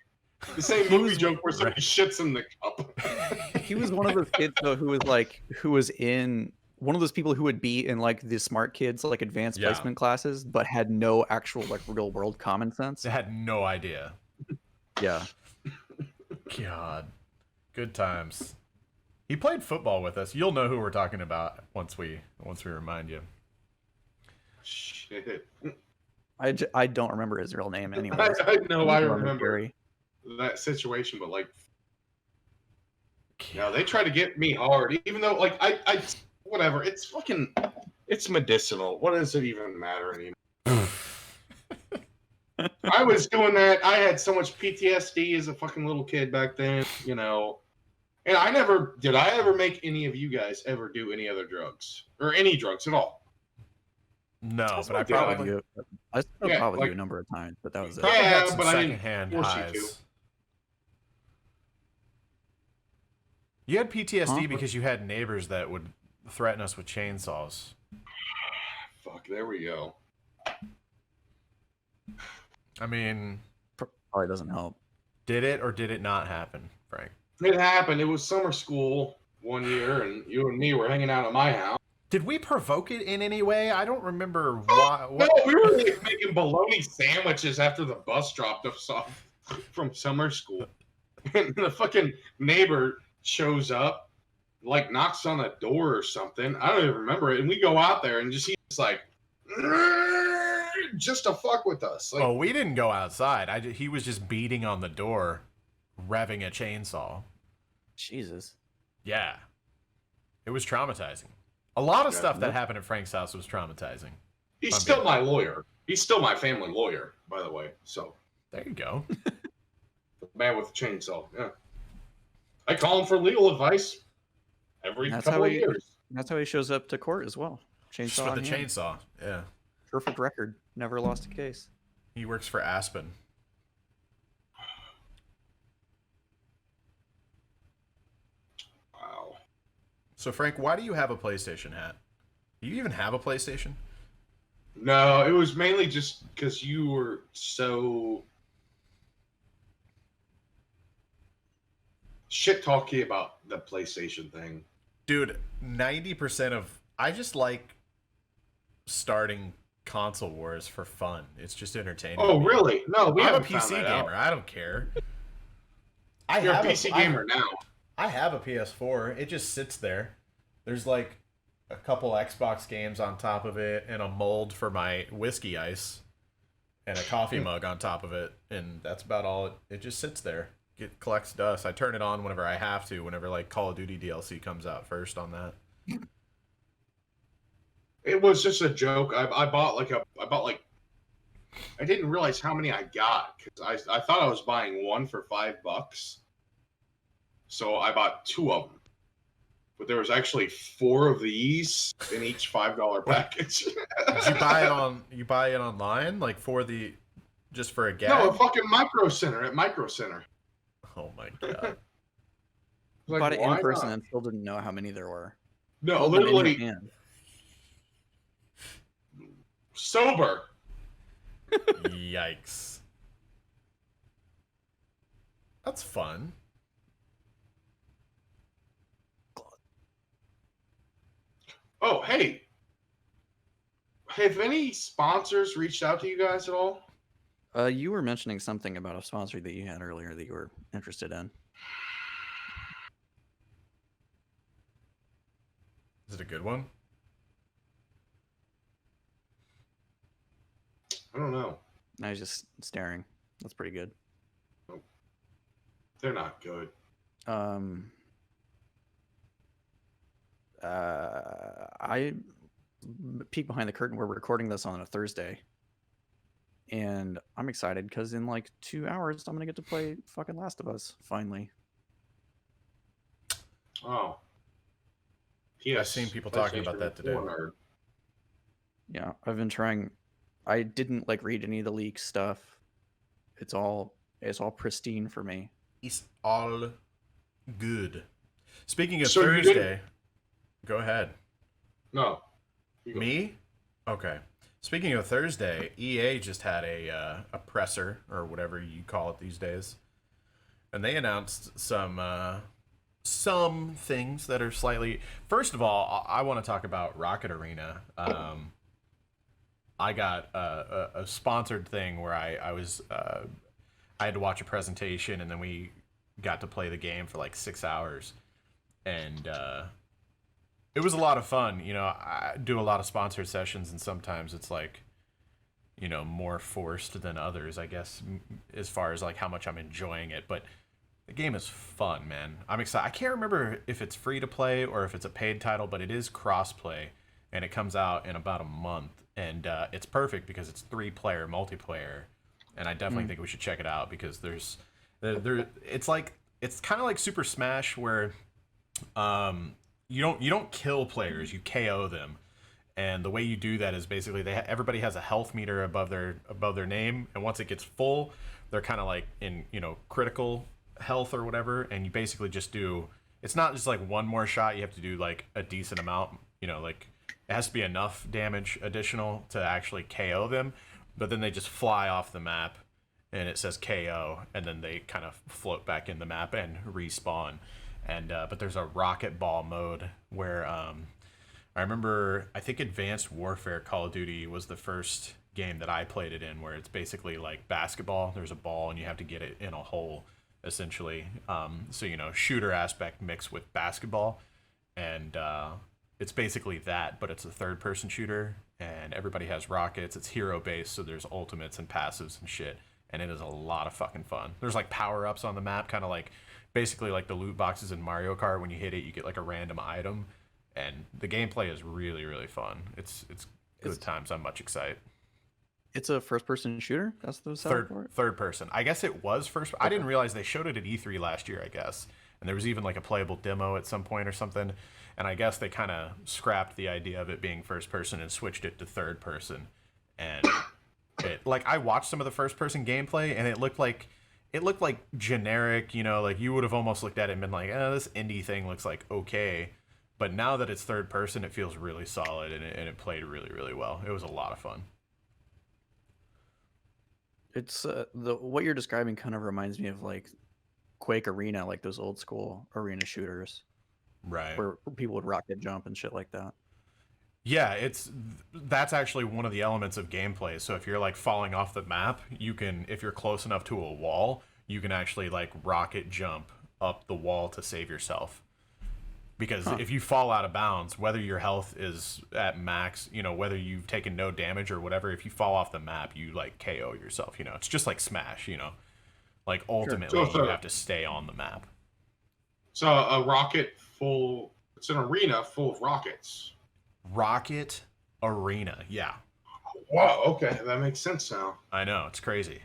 The same movie joke where somebody right. shits in the cup. He was one of those kids though who was in one of those people who would be in like the smart kids like advanced Yeah. placement classes, but had no actual like real world common sense. They had no idea. Yeah. God, good times. He played football with us. You'll know who we're talking about once we remind you. Shit. I don't remember his real name anyway. I know, I remember Gary. that situation, but like, no, they try to get me hard, even though like I whatever. It's fucking, it's medicinal. What does it even matter anymore? I was doing that. I had so much PTSD as a fucking little kid back then, you know. And I never did. I ever make any of you guys ever do any other drugs or any drugs at all? No, but I smoked pot with probably you. I smoked Yeah, pot with like- you a number of times, but that was it. probably Yeah, had some but I didn't secondhand force you highs. to. You had PTSD Huh? because you had neighbors that would threaten us with chainsaws. Fuck, there we go. I mean, Probably doesn't help. did it or did it not happen, Frank? It happened. It was summer school one year, and you and me were hanging out at my house. Did we provoke it in any way? I don't remember why. No, What? we were like, making bologna sandwiches after the bus dropped us off from summer school. And the fucking neighbor shows up, like knocks on a door or something. I don't even remember it. And we go out there and he's like, just to fuck with us. Like, Oh, we didn't go outside. He was just beating on the door, revving a chainsaw. Jesus. Yeah. It was traumatizing. A lot of Yeah, stuff that nope. happened at Frank's house was traumatizing. he's I'm still good. my lawyer. He's still my family lawyer, by the way. So, There you go. the man with the chainsaw. Yeah. I call him for legal advice every That's couple how of he- years. That's how he shows up to court as well. Just Chainsaw. for the in hand. chainsaw. Yeah. Perfect record. Never lost a case. He works for Aspen. Wow. So, Frank, why do you have a PlayStation hat? Do you even have a PlayStation? No, it was mainly just because you were so shit talky about the PlayStation thing. Dude, 90% of... I just like starting console wars for fun. It's just entertaining. Oh, to me. really? No, we I'm a haven't found PC that gamer. out. I don't care. I You're a have PC gamer now. I have a PS4. It just sits there. There's like a couple Xbox games on top of it and a mold for my whiskey ice and a coffee mug on top of it, and that's about all. It just sits there. It collects dust. I turn it on whenever I have to, whenever like Call of Duty DLC comes out first on that. It was just a joke. I bought like I didn't realize how many I got because I thought I was buying one for $5, so I bought two of them. But there was actually 4 of these in each $5 package. Did you buy it on? You buy it online, like for the, just for a gag? No, a fucking Micro Center at Micro Center. Oh my god! Like, Bought it why in person not? and still didn't know how many there were. No, Held them in your literally hand. sober. Yikes! That's fun. Oh, hey. Have any sponsors reached out to you guys at all? You were mentioning something about a sponsor that you had earlier that you were interested in. Is it a good one? I don't know. I was just staring. That's pretty good. They're not good. I peek behind the curtain. We're recording this on a Thursday, and I'm excited because in like 2 hours I'm gonna get to play fucking Last of Us finally. Oh. I've seen people talking about that today. Nerd. Yeah, I've been trying. I didn't like read any of the leak stuff. It's all pristine for me. It's all Good. Speaking of So you didn't- Thursday, go ahead. No. You go. Me? Okay. Speaking of Thursday, EA just had a presser or whatever you call it these days, and they announced some things that are slightly. First of all, I want to talk about Rocket Arena. I got a sponsored thing where I had to watch a presentation, and then we got to play the game for like 6 hours, and it was a lot of fun. You know, I do a lot of sponsored sessions, and sometimes it's like, you know, more forced than others, I guess, as far as like how much I'm enjoying it. But the game is fun, man. I'm excited. I can't remember if it's free to play or if it's a paid title, but it is cross-play, and it comes out in about a month. And it's perfect because it's 3-player multiplayer, and I definitely think we should check it out because it's kind of like Super Smash where you don't kill players, you KO them. And the way you do that is basically everybody has a health meter above their name, and once it gets full, they're kind of like in, you know, critical health or whatever, and you basically just do, it's not just like one more shot, you have to do like a decent amount, you know, like it has to be enough damage additional to actually KO them, but then they just fly off the map and it says KO, and then they kind of float back in the map and respawn. And but there's a rocket ball mode where I remember, I think Advanced Warfare Call of Duty was the first game that I played it in, where it's basically like basketball. There's a ball and you have to get it in a hole, essentially. So, you know, shooter aspect mixed with basketball. And it's basically that, but it's a third-person shooter, and everybody has rockets. It's hero-based, so there's ultimates and passives and shit. And it is a lot of fucking fun. There's like power-ups on the map, kind of like, basically like the loot boxes in Mario Kart. When you hit it, you get like a random item. And the gameplay is really, really fun. It's good times. I'm much excited. It's a first-person shooter. That's the Third person. I guess it was first. I didn't realize they showed it at E3 last year, I guess. And there was even like a playable demo at some point or something. And I guess they kind of scrapped the idea of it being first person and switched it to third person. And like I watched some of the first person gameplay, and it looked like generic, you know, like you would have almost looked at it and been like, this indie thing looks like okay. But now that it's third person, it feels really solid, and it played really, really well. It was a lot of fun. It's what you're describing kind of reminds me of like Quake Arena, like those old school arena shooters, Right. where people would rocket jump and shit like that. Yeah, that's actually one of the elements of gameplay. So if you're like falling off the map, you can, if you're close enough to a wall, you can actually like rocket jump up the wall to save yourself. Because if you fall out of bounds, whether your health is at max, you know, whether you've taken no damage or whatever, if you fall off the map, you like KO yourself, you know. It's just like Smash, you know. Like ultimately So you have to stay on the map. So it's an arena full of rockets. Rocket Arena, yeah. Wow, okay, that makes sense now. I know, it's crazy.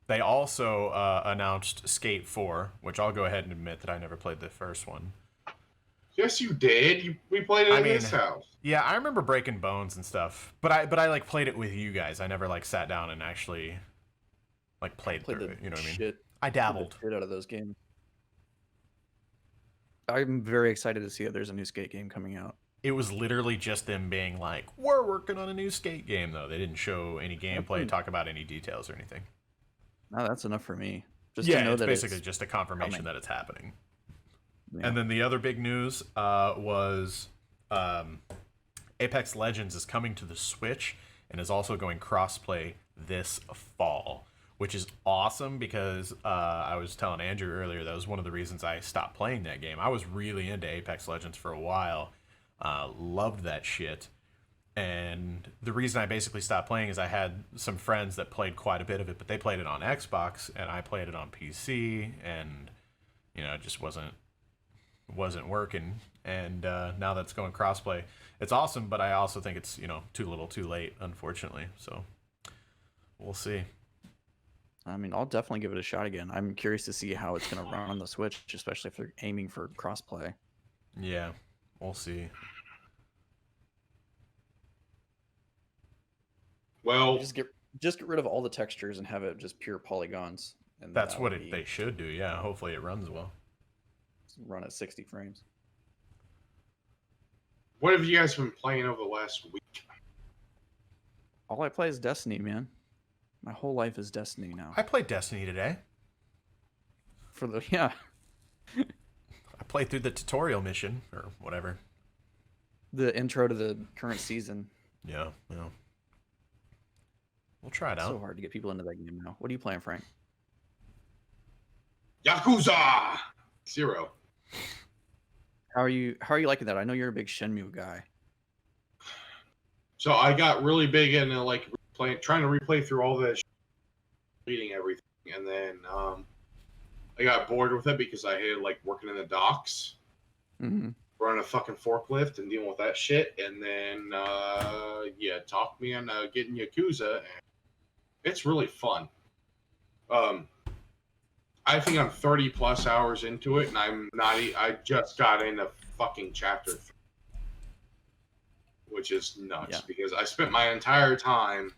They also announced Skate 4, which I'll go ahead and admit that I never played the first one. Yes, you did. We played it in this house. Yeah, I remember breaking bones and stuff, but I like played it with you guys. I never like sat down and actually like played through it. You know what I mean? I dabbled. Shit out of those games. I'm very excited to see that there's a new Skate game coming out. It was literally just them being like, "We're working on a new Skate game," though. They didn't show any gameplay, talk about any details or anything. No, that's enough for me. Just to know it's that basically just a confirmation that it's happening. Yeah. And then the other big news was Apex Legends is coming to the Switch and is also going crossplay this fall, which is awesome because I was telling Andrew earlier that was one of the reasons I stopped playing that game. I was really into Apex Legends for a while, loved that shit. And the reason I basically stopped playing is I had some friends that played quite a bit of it, but they played it on Xbox and I played it on PC, and you know, it just wasn't working. And now that's going crossplay, it's awesome, but I also think it's, you know, too little too late, unfortunately. So we'll see. I mean, I'll definitely give it a shot again. I'm curious to see how it's going to run on the Switch, especially if they're aiming for crossplay. Yeah, we'll see. Well, just get rid of all the textures and have it just pure polygons, And That's that what would be- they should do. Yeah, hopefully it runs well. run at 60 frames. What have you guys been playing over the last week? All I play is Destiny, man. My whole life is Destiny now. I played Destiny today. For the yeah, I played through the tutorial mission or whatever. the intro to the current season. Yeah. We'll try it It's so out. hard to get people into that game now. What are you playing, Frank? Yakuza 0. How are you liking that? I know you're a big Shenmue guy. So I got really big into like trying to replay through all this, reading everything, and then I got bored with it because I hated like working in the docks, Mm-hmm. running a fucking forklift and dealing with that shit. And then talked me into getting Yakuza, and it's really fun. I think I'm 30 plus hours into it, and I'm not. I just got into fucking chapter 3, which is nuts Yeah. because I spent my entire time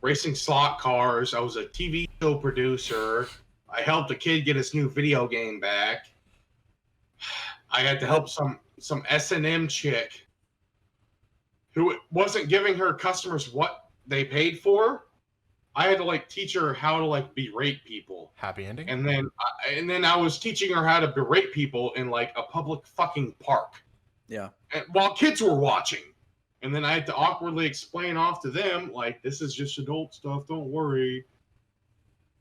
racing slot cars. I was a TV show producer. I helped a kid get his new video game back. I had to help some S&M chick who wasn't giving her customers what they paid for. I had to like teach her how to like berate people. Happy ending? And then I was teaching her how to berate people in like a public fucking park, Yeah. and while kids were watching. And then I had to awkwardly explain off to them like, this is just adult stuff, don't worry.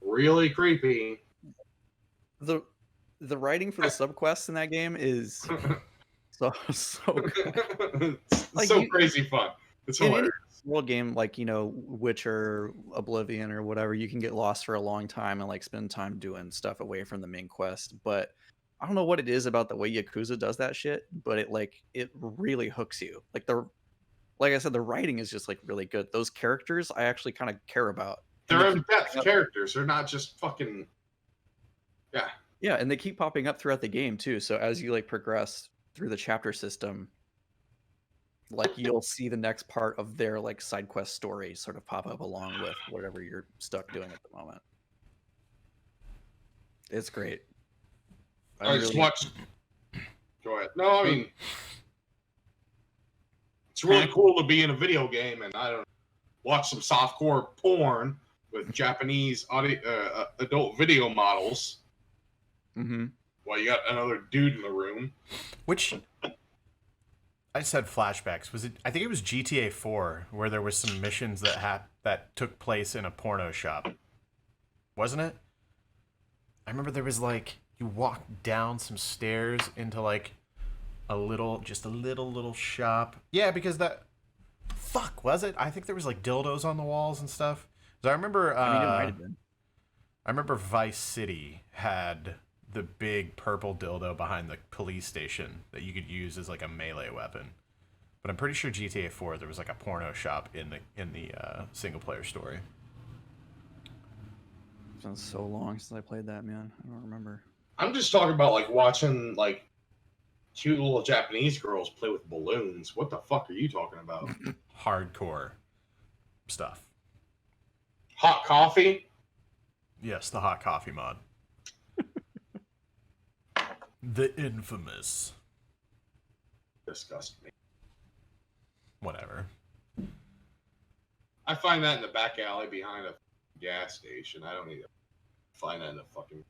Really creepy. The writing for the subquests in that game is so good. It's Like, so you- crazy fun. It's In any hilarious. world game like, you know, Witcher, Oblivion, or whatever, you can get lost for a long time and like spend time doing stuff away from the main quest. But I don't know what it is about the way Yakuza does that shit, but it really hooks you. Like I said, the writing is just like really good. Those characters I actually kind of care about. And They're they in-depth keep- characters. They're not just fucking... Yeah. Yeah, and they keep popping up throughout the game too. So as you like progress through the chapter system, like you'll see the next part of their like side quest story sort of pop up along with whatever you're stuck doing at the moment. It's great. I just watched... Go ahead. No, I mean... It's really cool to be in a video game and, I don't know, watch some softcore porn with Japanese adult video models Mm-hmm. while you got another dude in the room. Which I just had flashbacks. Was it? I think it was GTA 4 where there was some missions that took place in a porno shop. Wasn't it? I remember there was like you walked down some stairs into like a little shop. Yeah, because was it? I think there was like dildos on the walls and stuff. 'Cause I remember I mean, it might have been. I remember Vice City had the big purple dildo behind the police station that you could use as like a melee weapon. But I'm pretty sure GTA 4 there was like a porno shop in the single player story. It's been so long since I played that, man. I don't remember. I'm just talking about like watching like cute little Japanese girls play with balloons. What the fuck are you talking about? Hardcore stuff. Hot coffee? Yes, the hot coffee mod. The infamous Disgust me. whatever. I find that in the back alley behind a gas station. I don't need to find that in a fucking...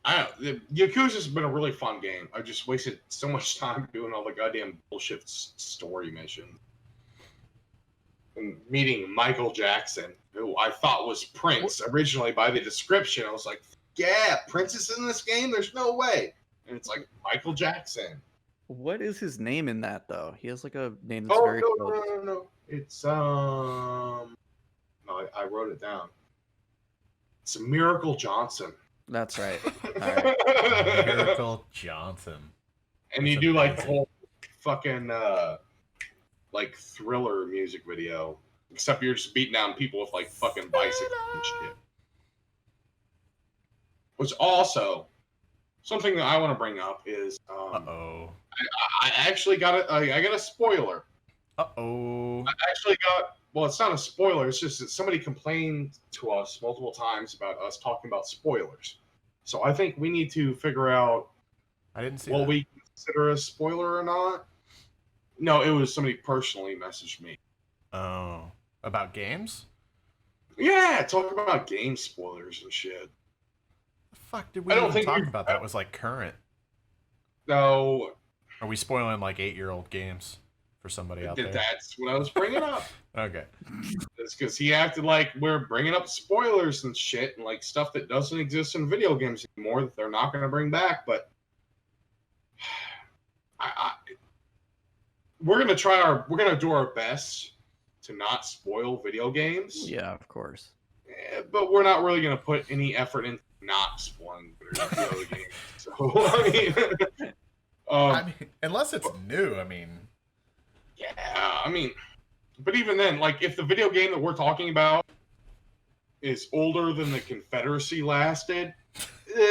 I don't know. Yakuza's been a really fun game. I just wasted so much time doing all the goddamn bullshit story missions. And meeting Michael Jackson, who I thought was Prince originally by the description. I was like, yeah, Prince is in this game? There's no way. And it's like Michael Jackson. What is his name in that though? He has like a name that's Oh, very no, close. no. It's, no, I wrote it down. It's Miracle Johnson. That's right. Alright. Miracle Johnson. And you That's do like the amazing. whole fucking like Thriller music video, except you're just beating down people with like fucking bicycles and shit. Which also, something that I want to bring up is Uh-oh. I actually I got a spoiler. Uh-oh. I actually got, well, it's not a spoiler. It's just that somebody complained to us multiple times about us talking about spoilers. So I think we need to figure out I didn't see what that. we consider a spoiler or not. No, it was somebody personally messaged me. Oh. About games? Yeah, talking about game spoilers and shit. The fuck did we I don't even think talk we've- about that was like current? No, Are we spoiling like 8-year-old games for somebody out there? that's what I was bringing up. Okay. It's because he acted like we're bringing up spoilers and shit and like stuff that doesn't exist in video games anymore that they're not going to bring back. But we're going to do our best to not spoil video games. Yeah, of course. But we're not really going to put any effort into not spoiling video games. So, I mean, I mean, unless it's new, I mean, yeah, I mean, but even then, like, if the video game that we're talking about is older than the Confederacy lasted,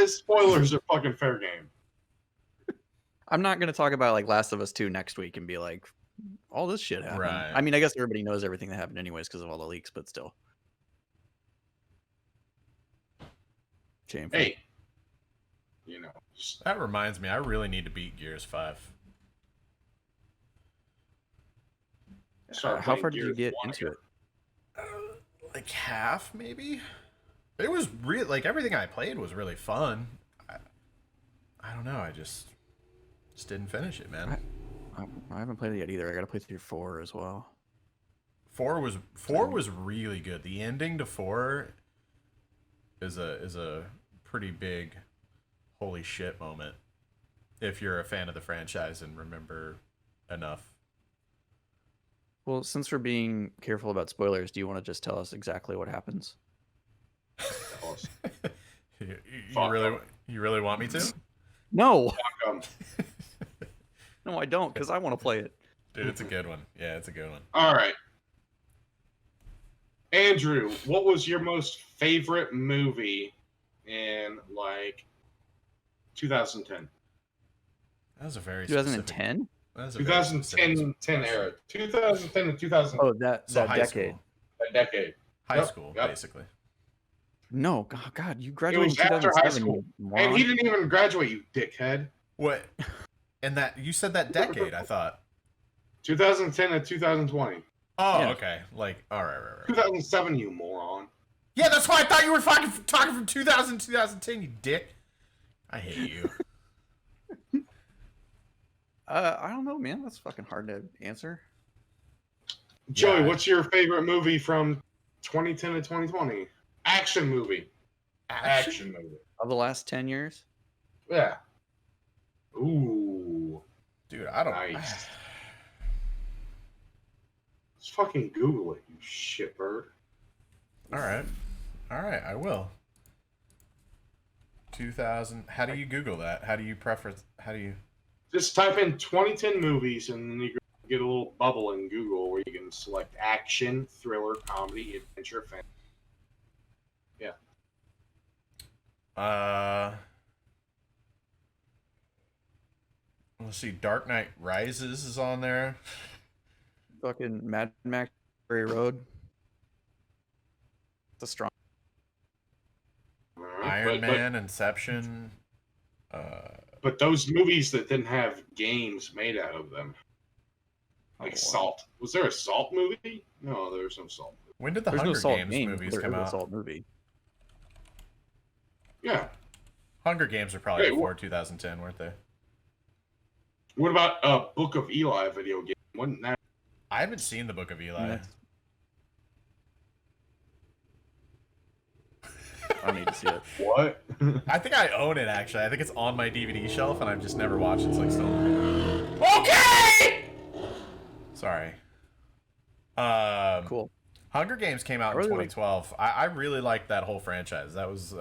spoilers are fucking fair game. I'm not gonna talk about like Last of Us 2 next week and be like, all this shit happened. Right. I mean, I guess everybody knows everything that happened anyways because of all the leaks, but still. Shameful. Hey, you know, just, that reminds me, I really need to beat Gears 5. start How playing far did you Gears get 1 into again. it? Like half, maybe? It was real. Like everything I played was really fun. I don't know. I just didn't finish it, man. I haven't played it yet either. I gotta play through 4 as well. 4 was really good. The ending to 4 is a pretty big holy shit moment if you're a fan of the franchise and remember enough. Well, since we're being careful about spoilers, do you want to just tell us exactly what happens? you Fuck really 'em. you really want me to? No, Um, no, I don't, because I want to play it. Dude, it's a good one. Yeah, it's a good one. all right. Andrew, what was your most favorite movie in like 2010? That was a very specific- 2010? that was a very specific 2010 era. 2010 to 2000 Oh, that So high decade. school. that decade. High Yep, school, yep. basically. No, God, you graduated in after high 2007. school. you And moron. he didn't even graduate, you dickhead. What? And that you said that decade, I thought. 2010 to 2020. Oh, Yeah. okay. Like, all right. 2007, you moron. Yeah, that's why I thought you were fucking talking from 2000 to 2010, you dick. I hate you. I don't know, man. That's fucking hard to answer. Joey, Yeah. what's your favorite movie from 2010 to 2020? Action movie. Action movie. Of the last 10 years? Yeah. Ooh. Dude, I don't. Nice. Just fucking Google it, you shitbird. All right, I will. 2000. How do you Google that? How do you preference? How do you? Just type in 2010 movies and then you get a little bubble in Google where you can select action, thriller, comedy, adventure, fantasy. Let's see. Dark Knight Rises is on there. Fucking Mad Max Fury Road. It's a strong. Iron Man, Inception. But those movies that didn't have games made out of them. Like Oh, wow. Salt. Was there a Salt movie? No, there was no Salt movie. When did the There's no Hunger Salt Games game. movies There come is a out? Salt movie. Yeah. Hunger Games are probably Hey, before 2010, weren't they? What about a Book of Eli video game? Wasn't that? I haven't seen the Book of Eli. That's- I need to see it. What? I think I own it actually. I think it's on my DVD shelf, and I've just never watched it. It's like still. Okay. Sorry. Cool. Hunger Games came out I in really like- 2012. I really liked that whole franchise. That was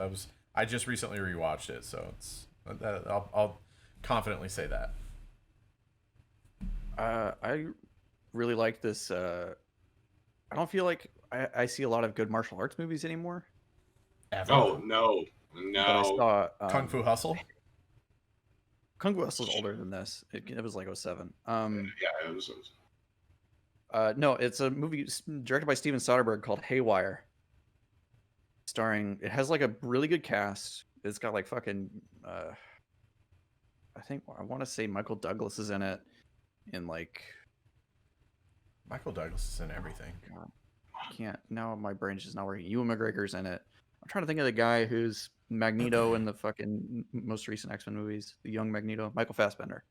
I just recently rewatched it, so it's I'll confidently say that. I really like this. I don't feel like I see a lot of good martial arts movies anymore. Ever. Oh no, But I no. saw Kung Fu Hustle. Kung Fu Hustle is older than this. It was like 07. Yeah, it was. No, it's a movie directed by Steven Soderbergh called Haywire. It has like a really good cast. It's got like fucking, I want to say Michael Douglas is in it, and like, Michael Douglas is in everything. God, I can't. Now my brain's just not working. Ewan McGregor's in it. I'm trying to think of the guy who's Magneto in the fucking most recent X-Men movies, the young Magneto, Michael Fassbender.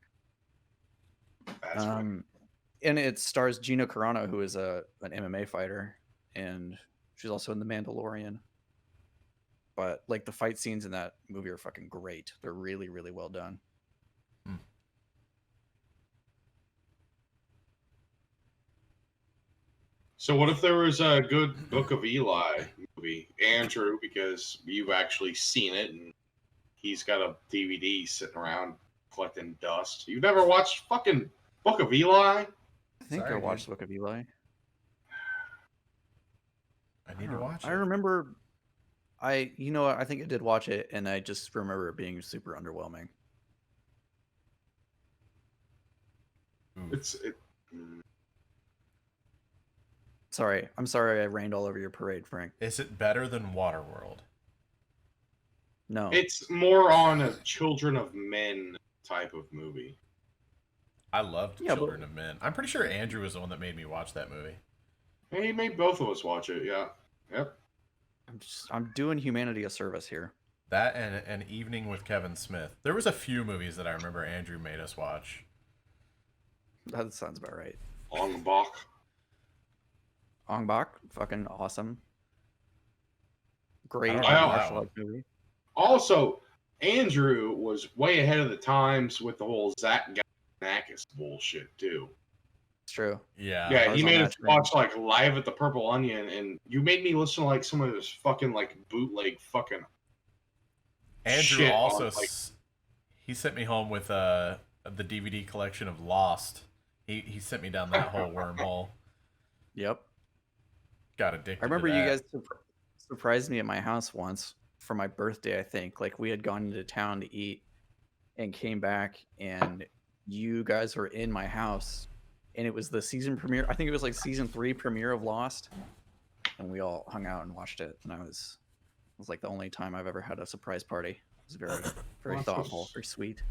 That's right. And it stars Gina Carano, who is an MMA fighter, and she's also in The Mandalorian. But like the fight scenes in that movie are fucking great. They're really, really well done. So what if there was a good Book of Eli movie, Andrew, because you've actually seen it and he's got a DVD sitting around collecting dust. You've never watched fucking Book of Eli? I think Sorry, I watched dude. Book of Eli. I need to watch it. I remember, I think I did watch it, and I just remember it being super underwhelming. I'm sorry I rained all over your parade, Frank. Is it better than Waterworld? No. It's more on a Children of Men type of movie. I loved Yeah, Children of Men. I'm pretty sure Andrew was the one that made me watch that movie. Hey, he made both of us watch it, yeah. Yep. I'm doing humanity a service here. That and An Evening with Kevin Smith. There was a few movies that I remember Andrew made us watch. That sounds about right. Ong Bak. Ong Bak, fucking awesome. Great I don't know that martial one. arts movie. Also, Andrew was way ahead of the times with the whole Zach Galifianakis bullshit, too. It's true. Yeah. Yeah, I was he on made that us train. watch like Live at the Purple Onion, and you made me listen to like some of this fucking like bootleg fucking. Andrew shit also on, like- he sent me home with the DVD collection of Lost. He sent me down that whole wormhole. Yep. Got addicted. I remember to you that. guys surprised me at my house once for my birthday, I think. Like we had gone into town to eat and came back, and you guys were in my house, and it was the season premiere. I think it was like season 3 premiere of Lost, and we all hung out and watched it. And it was like the only time I've ever had a surprise party. It was very, very Well, thoughtful, very sweet.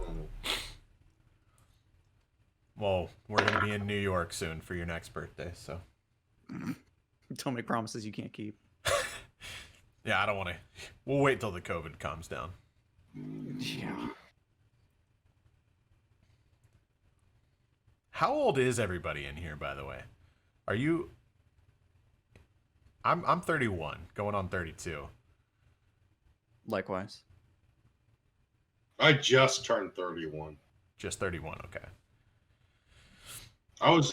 Well, we're gonna be in New York soon for your next birthday, so Don't make promises you can't keep. yeah, I don't want to. We'll wait till the COVID calms down. Yeah. How old is everybody in here, by the way? Are you? I'm 31, going on 32. Likewise. I just turned 31. Just 31. Okay. I was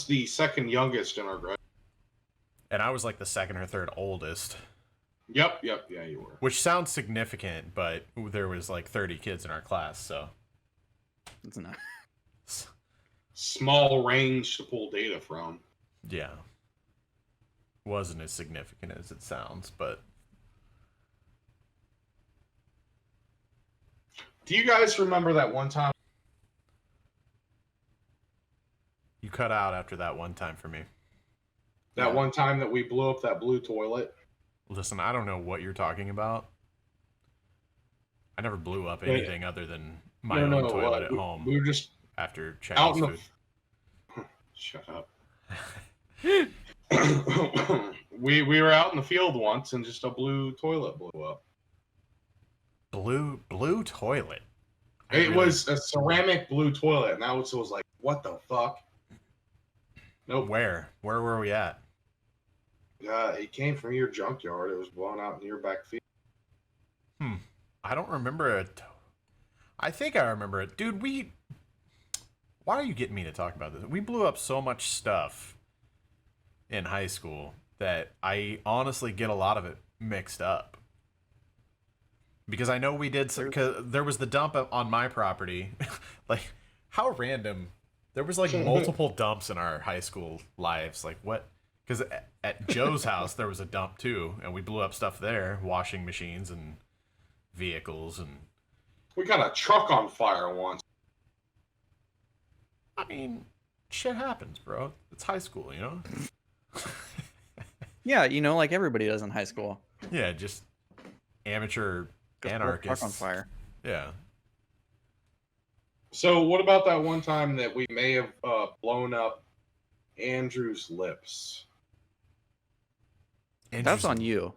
the second youngest in our grade. And I was like the second or third oldest, Yep, yeah, you were. which sounds significant, but there was like 30 kids in our class, so It's not. Small range to pull data from. yeah. Wasn't as significant as it sounds, but Do you guys remember that one time? you cut out after that one time for me. That one time that we blew up that blue toilet? Listen, I don't know what you're talking about. I never blew up anything other than my own toilet at home We were just after out Chinese in the. food. Shut up. we were out in the field once, and just a blue toilet blew up. Blue toilet. I It really- was a ceramic blue toilet, and that was like, what the fuck? Nope. Where were we at? It came from your junkyard. It was blown out in your back field. I don't remember it. I think I remember it. Dude, why are you getting me to talk about this? We blew up so much stuff in high school that I honestly get a lot of it mixed up. Because I know we did, because there was the dump on my property. Like, how random. There was like multiple dumps in our high school lives. Like, what? Because at Joe's house, there was a dump too, and we blew up stuff there, washing machines and vehicles and We got a truck on fire once. I mean, shit happens, bro. It's high school, you know? Yeah, like everybody does in high school. Yeah, just amateur Go set a park on anarchists. fire. Yeah. So what about that one time that we may have blown up Andrew's lips? That's on you.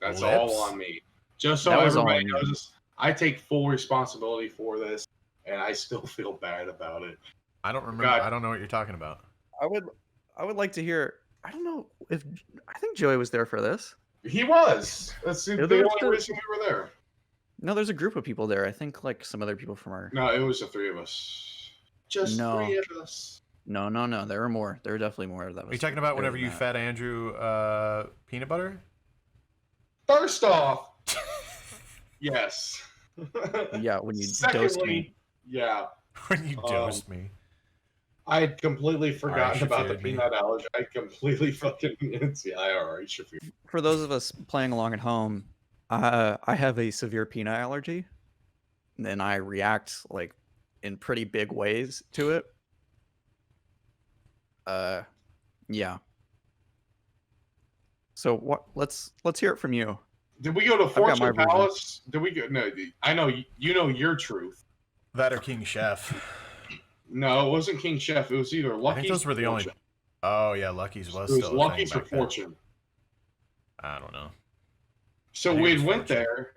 That's Lips? all on me. Just so That was all everybody on you. knows, I take full responsibility for this, and I still feel bad about it. I don't remember. God. I don't know what you're talking about. I would like to hear. I don't know if I think Joey was there for this. He was. That's the Yeah, there was only reason we were there. No, there's a group of people there. I think like some other people from our. No, it was the three of us. Just No. 3 of us. No. There were more. There were definitely more. That was. Are you talking about there whenever than you that. fed Andrew peanut butter? First off, yes. Yeah, when you dosed Secondly, me. yeah, When you dosed me. I had completely forgotten about the Shafir me. peanut allergy. I completely fucking yeah, alright, Shafir. For those of us playing along at home, I have a severe peanut allergy, and I react like in pretty big ways to it. Yeah. So what? Let's hear it from you. Did we go to got my Fortune version. Palace? Did we go? No, I know you know your truth. That or King Chef. No, it wasn't King Chef. It was either I Lucky's. think those were the only. Fortune. Oh yeah, Lucky's It was was still a Lucky's thing or back then. Fortune. I don't know. So I think it we was went Fortune. there,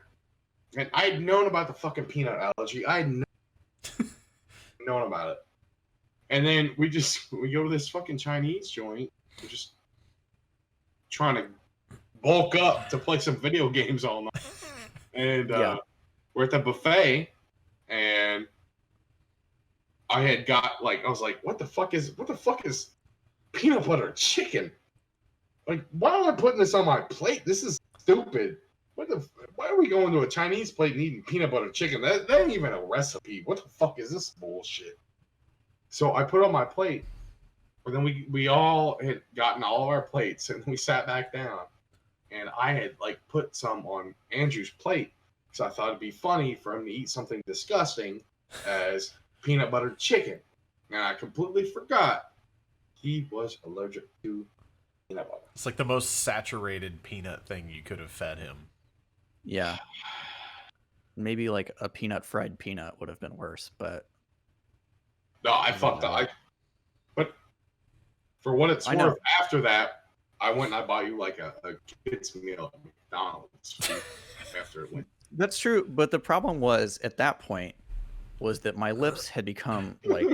and I'd known about the fucking peanut allergy. I'd known about it, and then we go to this fucking Chinese joint. We're just trying to bulk up to play some video games all night, and Yeah. we're at the buffet, and I had got I was like, what the fuck is peanut butter chicken? Like, why am I putting this on my plate? This is stupid. Why are we going to a Chinese plate and eating peanut butter chicken? That ain't even a recipe. What the fuck is this bullshit? So I put it on my plate, and then we all had gotten all of our plates, and we sat back down, and I had put some on Andrew's plate because I thought it'd be funny for him to eat something disgusting as peanut butter chicken, and I completely forgot he was allergic to peanut butter. It's like the most saturated peanut thing you could have fed him. Yeah. Maybe like a peanut fried peanut would have been worse, but No, I fucked up. But for what it's I know. worth, after that, I went and I bought you a kid's meal at McDonald's after it went. that's true. But the problem was at that point was that my lips had become like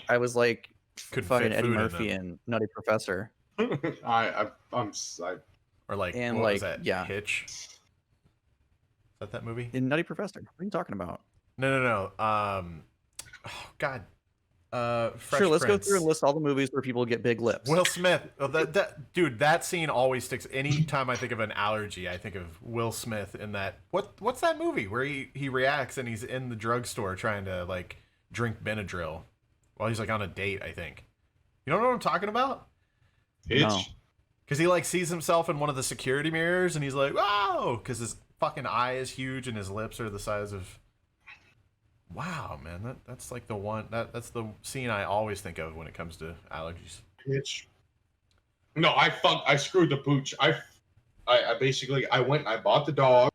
I was like Could fucking fit Eddie food in Murphy them. and Nutty Professor. I Or like, And, what was like, that? yeah. Hitch? Is that movie? In Nutty Professor. What are you talking about? No. Oh God. Fresh Sure, let's go Prince. through and list all the movies where people get big lips. Will Smith. Oh, dude, that scene always sticks. Anytime I think of an allergy, I think of Will Smith in that. What's that movie where he reacts and he's in the drugstore trying to drink Benadryl while he's on a date, I think. You don't know what I'm talking about? Hitch. No. Because he sees himself in one of the security mirrors and he's like, wow, because his fucking eye is huge and his lips are the size of. Wow, man, that's like the one that's the scene I always think of when it comes to allergies. Hitch. No, I screwed the pooch. I basically I went and I bought the dog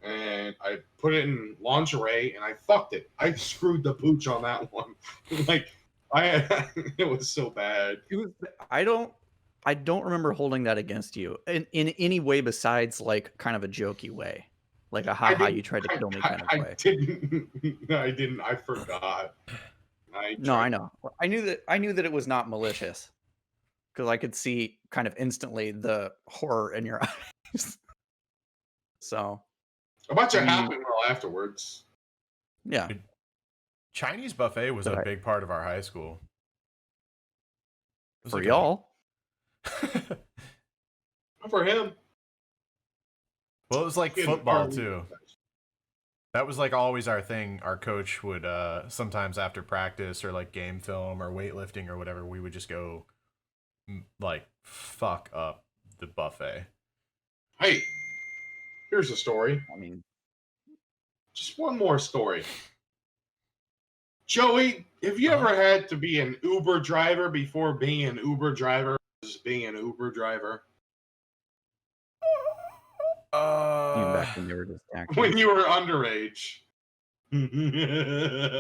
and I put it in lingerie and I fucked it. I screwed the pooch on that one. It was so bad. I don't remember holding that against you in any way besides kind of a jokey way. Like a haha, you tried to kill me kind of way. I didn't. I forgot. No, I know. I knew that it was not malicious because I could see kind of instantly the horror in your eyes. So, A bunch of I mean- happened well afterwards. yeah. Chinese buffet was a Right. big part of our high school. It was For like y'all, For him. well, it was like Fucking football party. too. That was always our thing. Our coach would sometimes after practice or game film or weightlifting or whatever, we would just go fuck up the buffet. Hey, here's a story. I mean, Just one more story. Joey, have you Uh-huh. ever had to be an Uber driver before being an Uber driver versus being an Uber driver? Even Uh, back when they were just When taxis. you were underage.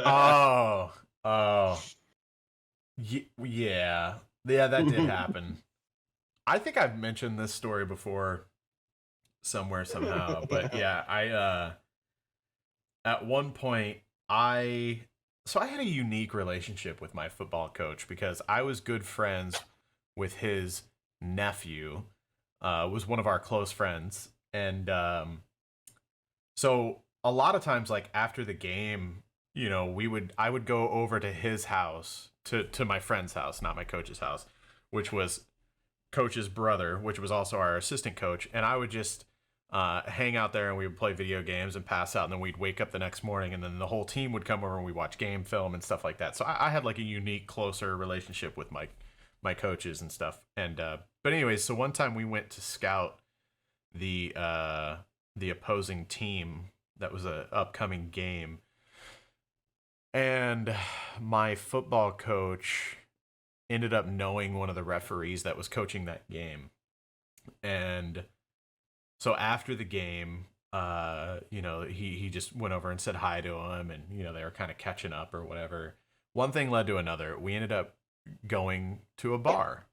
oh, oh, yeah, yeah, that did happen. I think I've mentioned this story before somewhere somehow, but yeah, I at one point I so I had a unique relationship with my football coach because I was good friends with his nephew, was one of our close friends, and so a lot of times, like after the game, I would go over to his house, to my friend's house, not my coach's house, which was coach's brother, which was also our assistant coach, and I would just hang out there and we would play video games and pass out, and then we'd wake up the next morning, and then the whole team would come over and we watch game film and stuff like that. So I had like a unique, closer relationship with my coaches and stuff. And but anyways, so one time we went to scout the opposing team that was a upcoming game, and my football coach ended up knowing one of the referees that was coaching that game. And so after the game, he just went over and said hi to him, and they were kind of catching up or whatever. One thing led to another. We ended up going to a bar.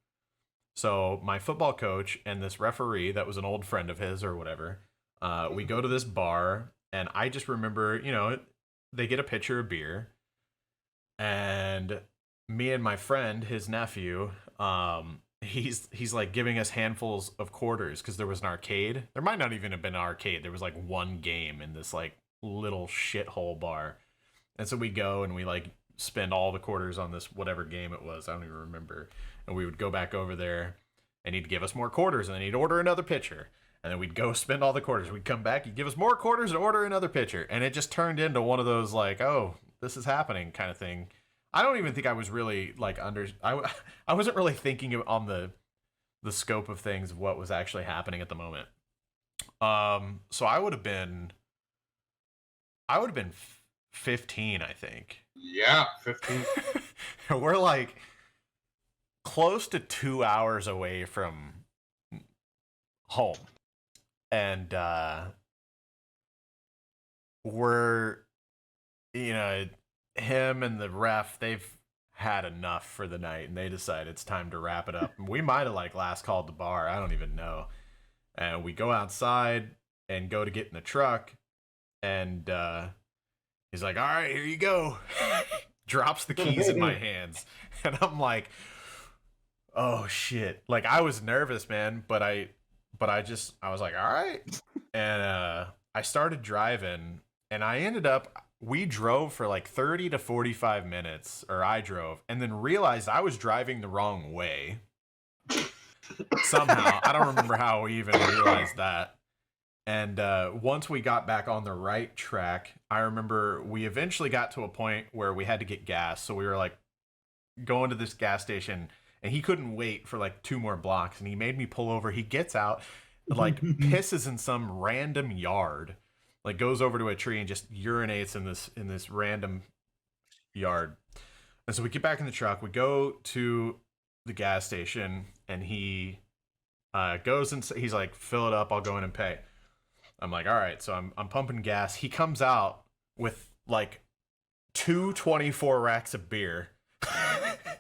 So my football coach and this referee that was an old friend of his or whatever, we go to this bar, and I just remember, they get a pitcher of beer, and me and my friend, his nephew, he's like giving us handfuls of quarters because there was an arcade. There might not even have been an arcade. There was like one game in this like little shithole bar, and so we go and we like spend all the quarters on this whatever game it was. I don't even remember. And we would go back over there, and he'd give us more quarters, and then he'd order another pitcher. And then we'd go spend all the quarters. We'd come back, he'd give us more quarters and order another pitcher. And it just turned into one of those like, oh, this is happening kind of thing. I don't even think I was really like I wasn't really thinking on the scope of things of what was actually happening at the moment. So I would have been 15, I think. Yeah, 15. We're like close to 2 hours away from home, and we're him and the ref, they've had enough for the night, and they decide it's time to wrap it up. We might have like last called the bar, I don't even know. And we go outside and go to get in the truck, and he's like, all right, here you go. Drops the keys in my hands, and I'm like, oh shit. Like I was nervous, man, but I was like, all right. And I started driving, and we drove for like 30 to 45 minutes, or I drove, and then realized I was driving the wrong way. Somehow. I don't remember how we even realized that. And once we got back on the right track, I remember we eventually got to a point where we had to get gas. So we were like going to this gas station, and he couldn't wait for like 2 more blocks, and he made me pull over. He gets out, like pisses in some random yard, like goes over to a tree and just urinates in this random yard. And so we get back in the truck, we go to the gas station, and he goes and he's like, fill it up, I'll go in and pay. I'm like, all right. So I'm pumping gas. He comes out with like 2 racks of beer.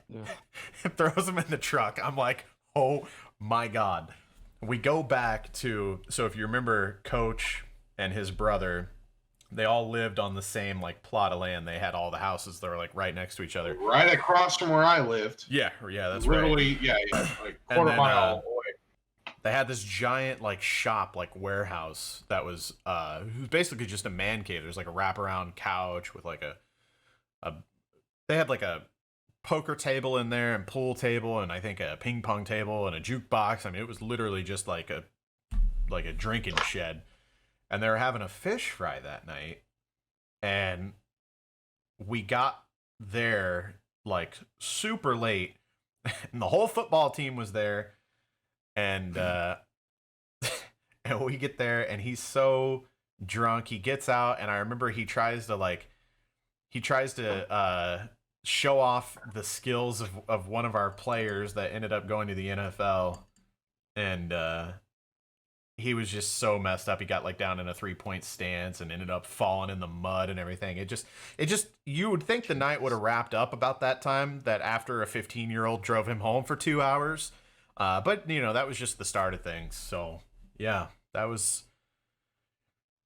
Yeah. Throws them in the truck. I'm like, oh my God. We go back to, so if you remember Coach and his brother, they all lived on the same like plot of land. They had all the houses that were like right next to each other. Right across from where I lived. Yeah, that's Literally, right. yeah, like And quarter then, mile away. They had this giant like shop, like warehouse that was it was basically just a man cave. There's like a wraparound couch with like a they had like a poker table in there, and pool table, and I think a ping pong table and a jukebox. I mean, it was literally just like a drinking shed. And they were having a fish fry that night, and we got there like super late, and the whole football team was there, and and we get there, and he's so drunk, he gets out, and I remember he tries to like he tries to show off the skills of one of our players that ended up going to the NFL, and he was just so messed up. He got like down in a 3-point stance and ended up falling in the mud and everything. It just you would think the night would have wrapped up about that time, that after a 15-year-old drove him home for 2 hours. But you know, that was just the start of things. So yeah, that was,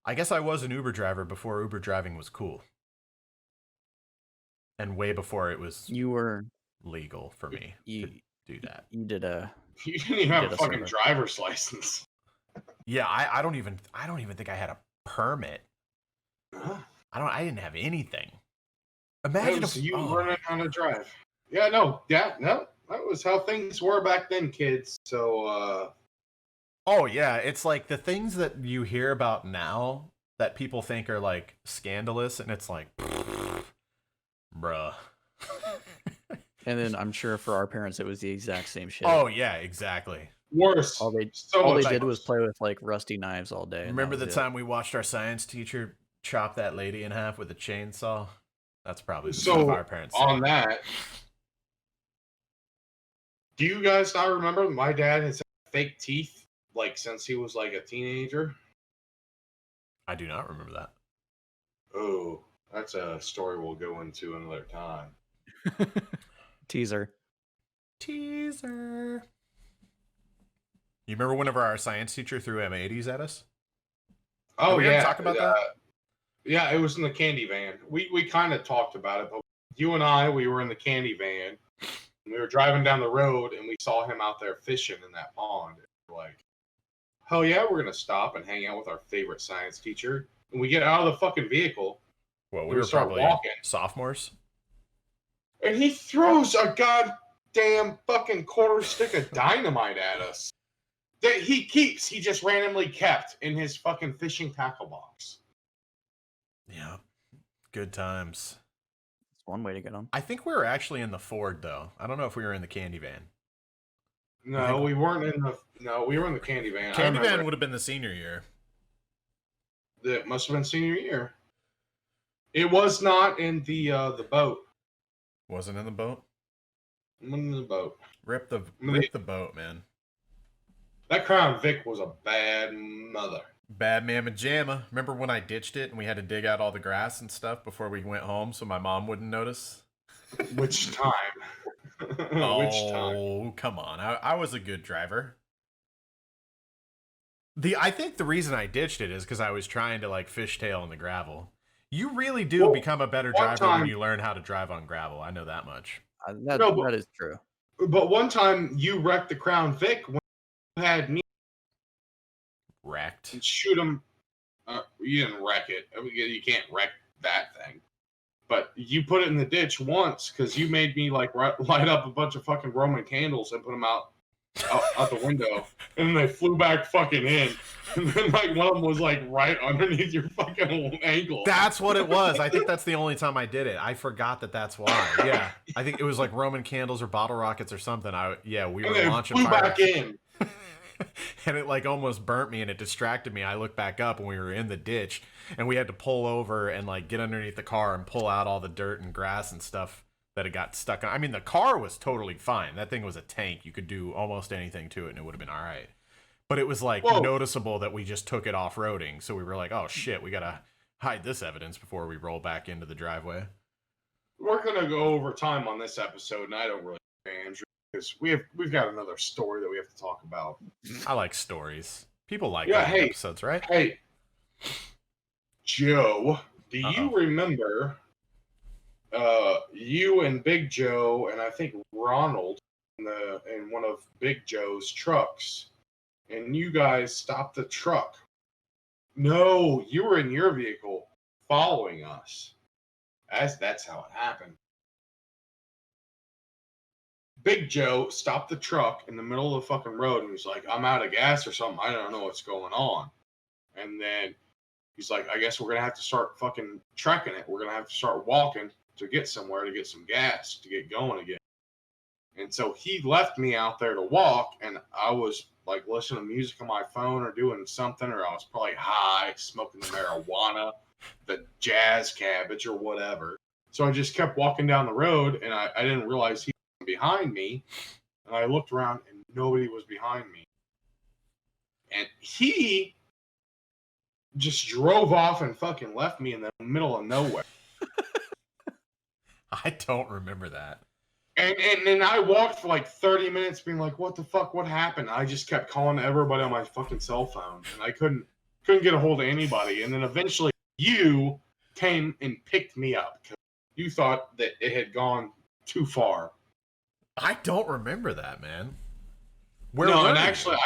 I guess I was an Uber driver before Uber driving was cool. And way before it was You were legal for me you to do that. you did a You didn't even have did a a fucking service. driver's license. Yeah, I don't even think I had a permit. Huh? I didn't have anything. That Imagine was if you learning how to drive. Yeah, no, that was how things were back then, kids. So, oh yeah, it's like the things that you hear about now that people think are like scandalous, and it's like, bruh. And then I'm sure for our parents it was the exact same shit. Oh yeah, exactly. worse. all they so all they much did was worse. play with like rusty knives all day. and that Remember the was it. time we watched our science teacher chop that lady in half with a chainsaw? That's probably the So, stuff our parents On said. that, do you guys not remember my dad has had fake teeth like since he was like a teenager? I do not remember that. Oh, that's a story we'll go into another time. Teaser. Teaser. You remember whenever our science teacher threw M80s at us? Oh we ever yeah, talk about that? Yeah, it was in the candy van. We kind of talked about it, but you and I, we were in the candy van. And we were driving down the road, and we saw him out there fishing in that pond. And we're like, hell yeah, we're gonna stop and hang out with our favorite science teacher. And we get out of the fucking vehicle, Well, we we were start probably walking. sophomores. and he throws a goddamn fucking quarter stick of dynamite at us that he just randomly kept in his fucking fishing tackle box. Yeah. Good times. It's one way to get them. I think we were actually in the Ford, though. I don't know if we were in the candy van. No, we weren't in the. No, we were in the candy van. I Candy van remember would have been the senior year. That must have been senior year. It was not in the boat. Wasn't in the boat? It wasn't in the boat. Rip the boat, man. That Crown Vic was a bad mother. Bad Mama Jamma. Remember when I ditched it and we had to dig out all the grass and stuff before we went home so my mom wouldn't notice? Which time? Which time? Oh, come on. I was a good driver. I think the reason I ditched it is because I was trying to like fishtail in the gravel. You really do Well, become a better one driver time- when you learn how to drive on gravel. I know that much. That is true. But one time you wrecked the Crown Vic when you had me Wrecked. shoot him. You didn't wreck it. I mean, you can't wreck that thing. But you put it in the ditch once because you made me like light up a bunch of fucking Roman candles and put them out the window, and then they flew back fucking in, and then like one of them was like right underneath your fucking ankle. That's what it was. I think that's the only time I did it. I forgot that's why. Yeah. I think it was like Roman candles or bottle rockets or something. We and were then launching flew fire. back in. And it like almost burnt me and it distracted me. I looked back up and we were in the ditch and we had to pull over and like get underneath the car and pull out all the dirt and grass and stuff that it got stuck on. I mean, the car was totally fine. That thing was a tank. You could do almost anything to it and it would have been all right. But it was like noticeable that we just took it off-roading. So we were like, oh shit, we got to hide this evidence before we roll back into the driveway. We're gonna go over time on this episode, and I don't really care, Andrew, because we've got another story that we have to talk about. I like stories. People like Yeah, long hey. episodes, right? Hey, Joe, do you remember you and Big Joe and I think Ronald in one of Big Joe's trucks, and you guys stopped the truck? No, you were in your vehicle following us. That's how it happened. Big Joe stopped the truck in the middle of the fucking road and was like, I'm out of gas or something. I don't know what's going on. And then he's like, I guess we're going to have to start fucking trekking it. We're going to have to start walking to get somewhere to get some gas to get going again. And so he left me out there to walk, and I was like listening to music on my phone or doing something, or I was probably high, smoking the marijuana, the jazz cabbage or whatever. So I just kept walking down the road, and I didn't realize he was behind me. And I looked around, and nobody was behind me. And he just drove off and fucking left me in the middle of nowhere. I don't remember that. And then I walked for like 30 minutes being like, what the fuck, what happened? I just kept calling everybody on my fucking cell phone, and I couldn't get a hold of anybody. And then eventually you came and picked me up because you thought that it had gone too far. I don't remember that, man. Where No, were and you? actually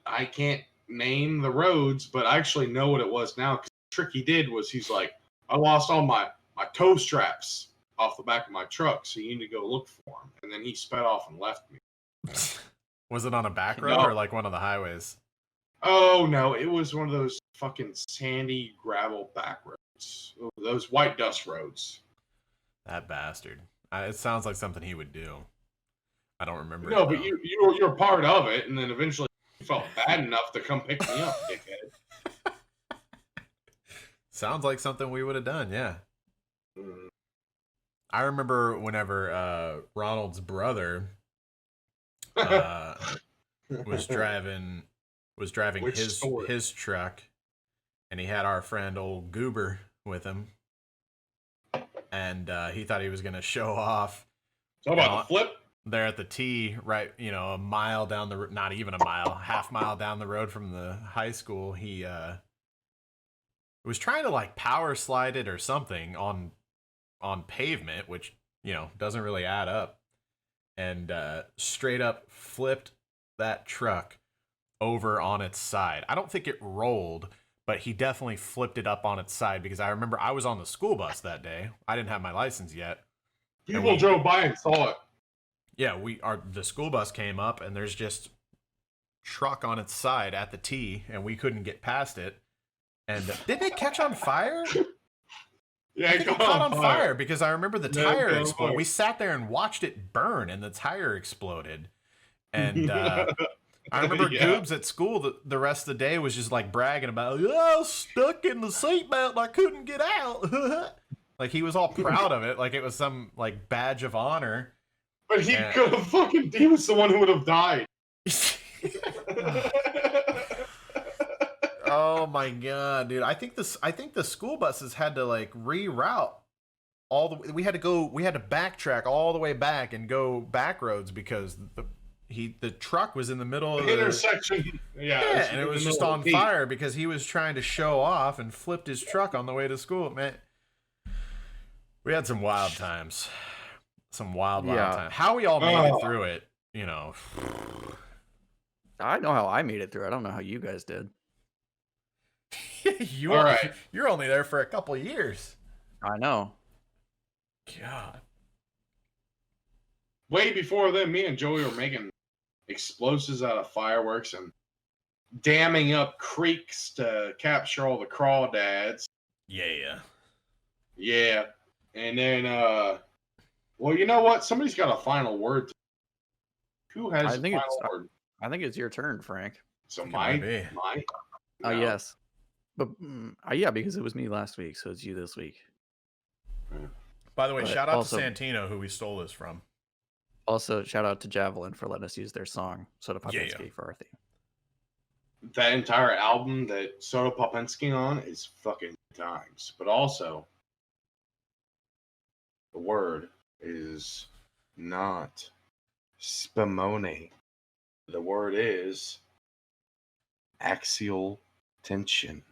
I can't name the roads, but I actually know what it was now, because the trick he did was he's like, I lost all my toe straps off the back of my truck, so you need to go look for them. And then he sped off and left me. Was it on a back road No. or like one of the highways? Oh no, it was one of those fucking sandy gravel back roads. Those white dust roads. That bastard. It sounds like something he would do. I don't remember. No, it, but though. you're part of it, and then eventually you felt bad enough to come pick me up, dickhead. Sounds like something we would have done, yeah. Mm. I remember whenever Ronald's brother was driving Which story? his truck, and he had our friend old Goober with him, and he thought he was gonna show off. So about the flip? There at the T, right, a mile down the, not even a mile, half mile down the road from the high school, he was trying to like power slide it or something on pavement, which doesn't really add up, and straight up flipped that truck over on its side. I don't think it rolled, but he definitely flipped it up on its side, because I remember I was on the school bus that day. I didn't have my license yet. People drove by and saw it. Yeah, the school bus came up, and there's just truck on its side at the T, and we couldn't get past it. And did it catch on fire? Yeah, I think it caught on fire because I remember the Yeah, tire it caught on exploded. fire. We sat there and watched it burn, and the tire exploded. And I remember Yeah. Goobs at school the rest of the day was just like bragging about, I was stuck in the seatbelt and I couldn't get out. Like he was all proud of it, like it was some like badge of honor. But he Yeah. could have he was the one who would have died. Oh my god, dude! I think the school buses had to like reroute all the. We had to backtrack all the way back and go back roads because the truck was in the middle of the intersection. Yeah, and it was just on fire because he was trying to show off and flipped his truck on the way to school. Man, we had some wild times. Some wild times. How we all made it through it, I know how I made it through. I don't know how you guys did. You're only there for a couple years. I know. God. Way before then, me and Joey were making explosives out of fireworks and damming up creeks to capture all the crawdads. Yeah. Yeah. And then, well, you know what? Somebody's got a final word. Who has the final word? I think it's your turn, Frank. So might my. be. Oh, No. yes. But yeah, because it was me last week, so it's you this week. By the way, But shout out also- to Santino, who we stole this from. Also, shout out to Javelin for letting us use their song, Soda Popinski, Yeah. for our theme. That entire album that Soda Popinski on is fucking times. But also, the word is not spumoni. The word is axial tension.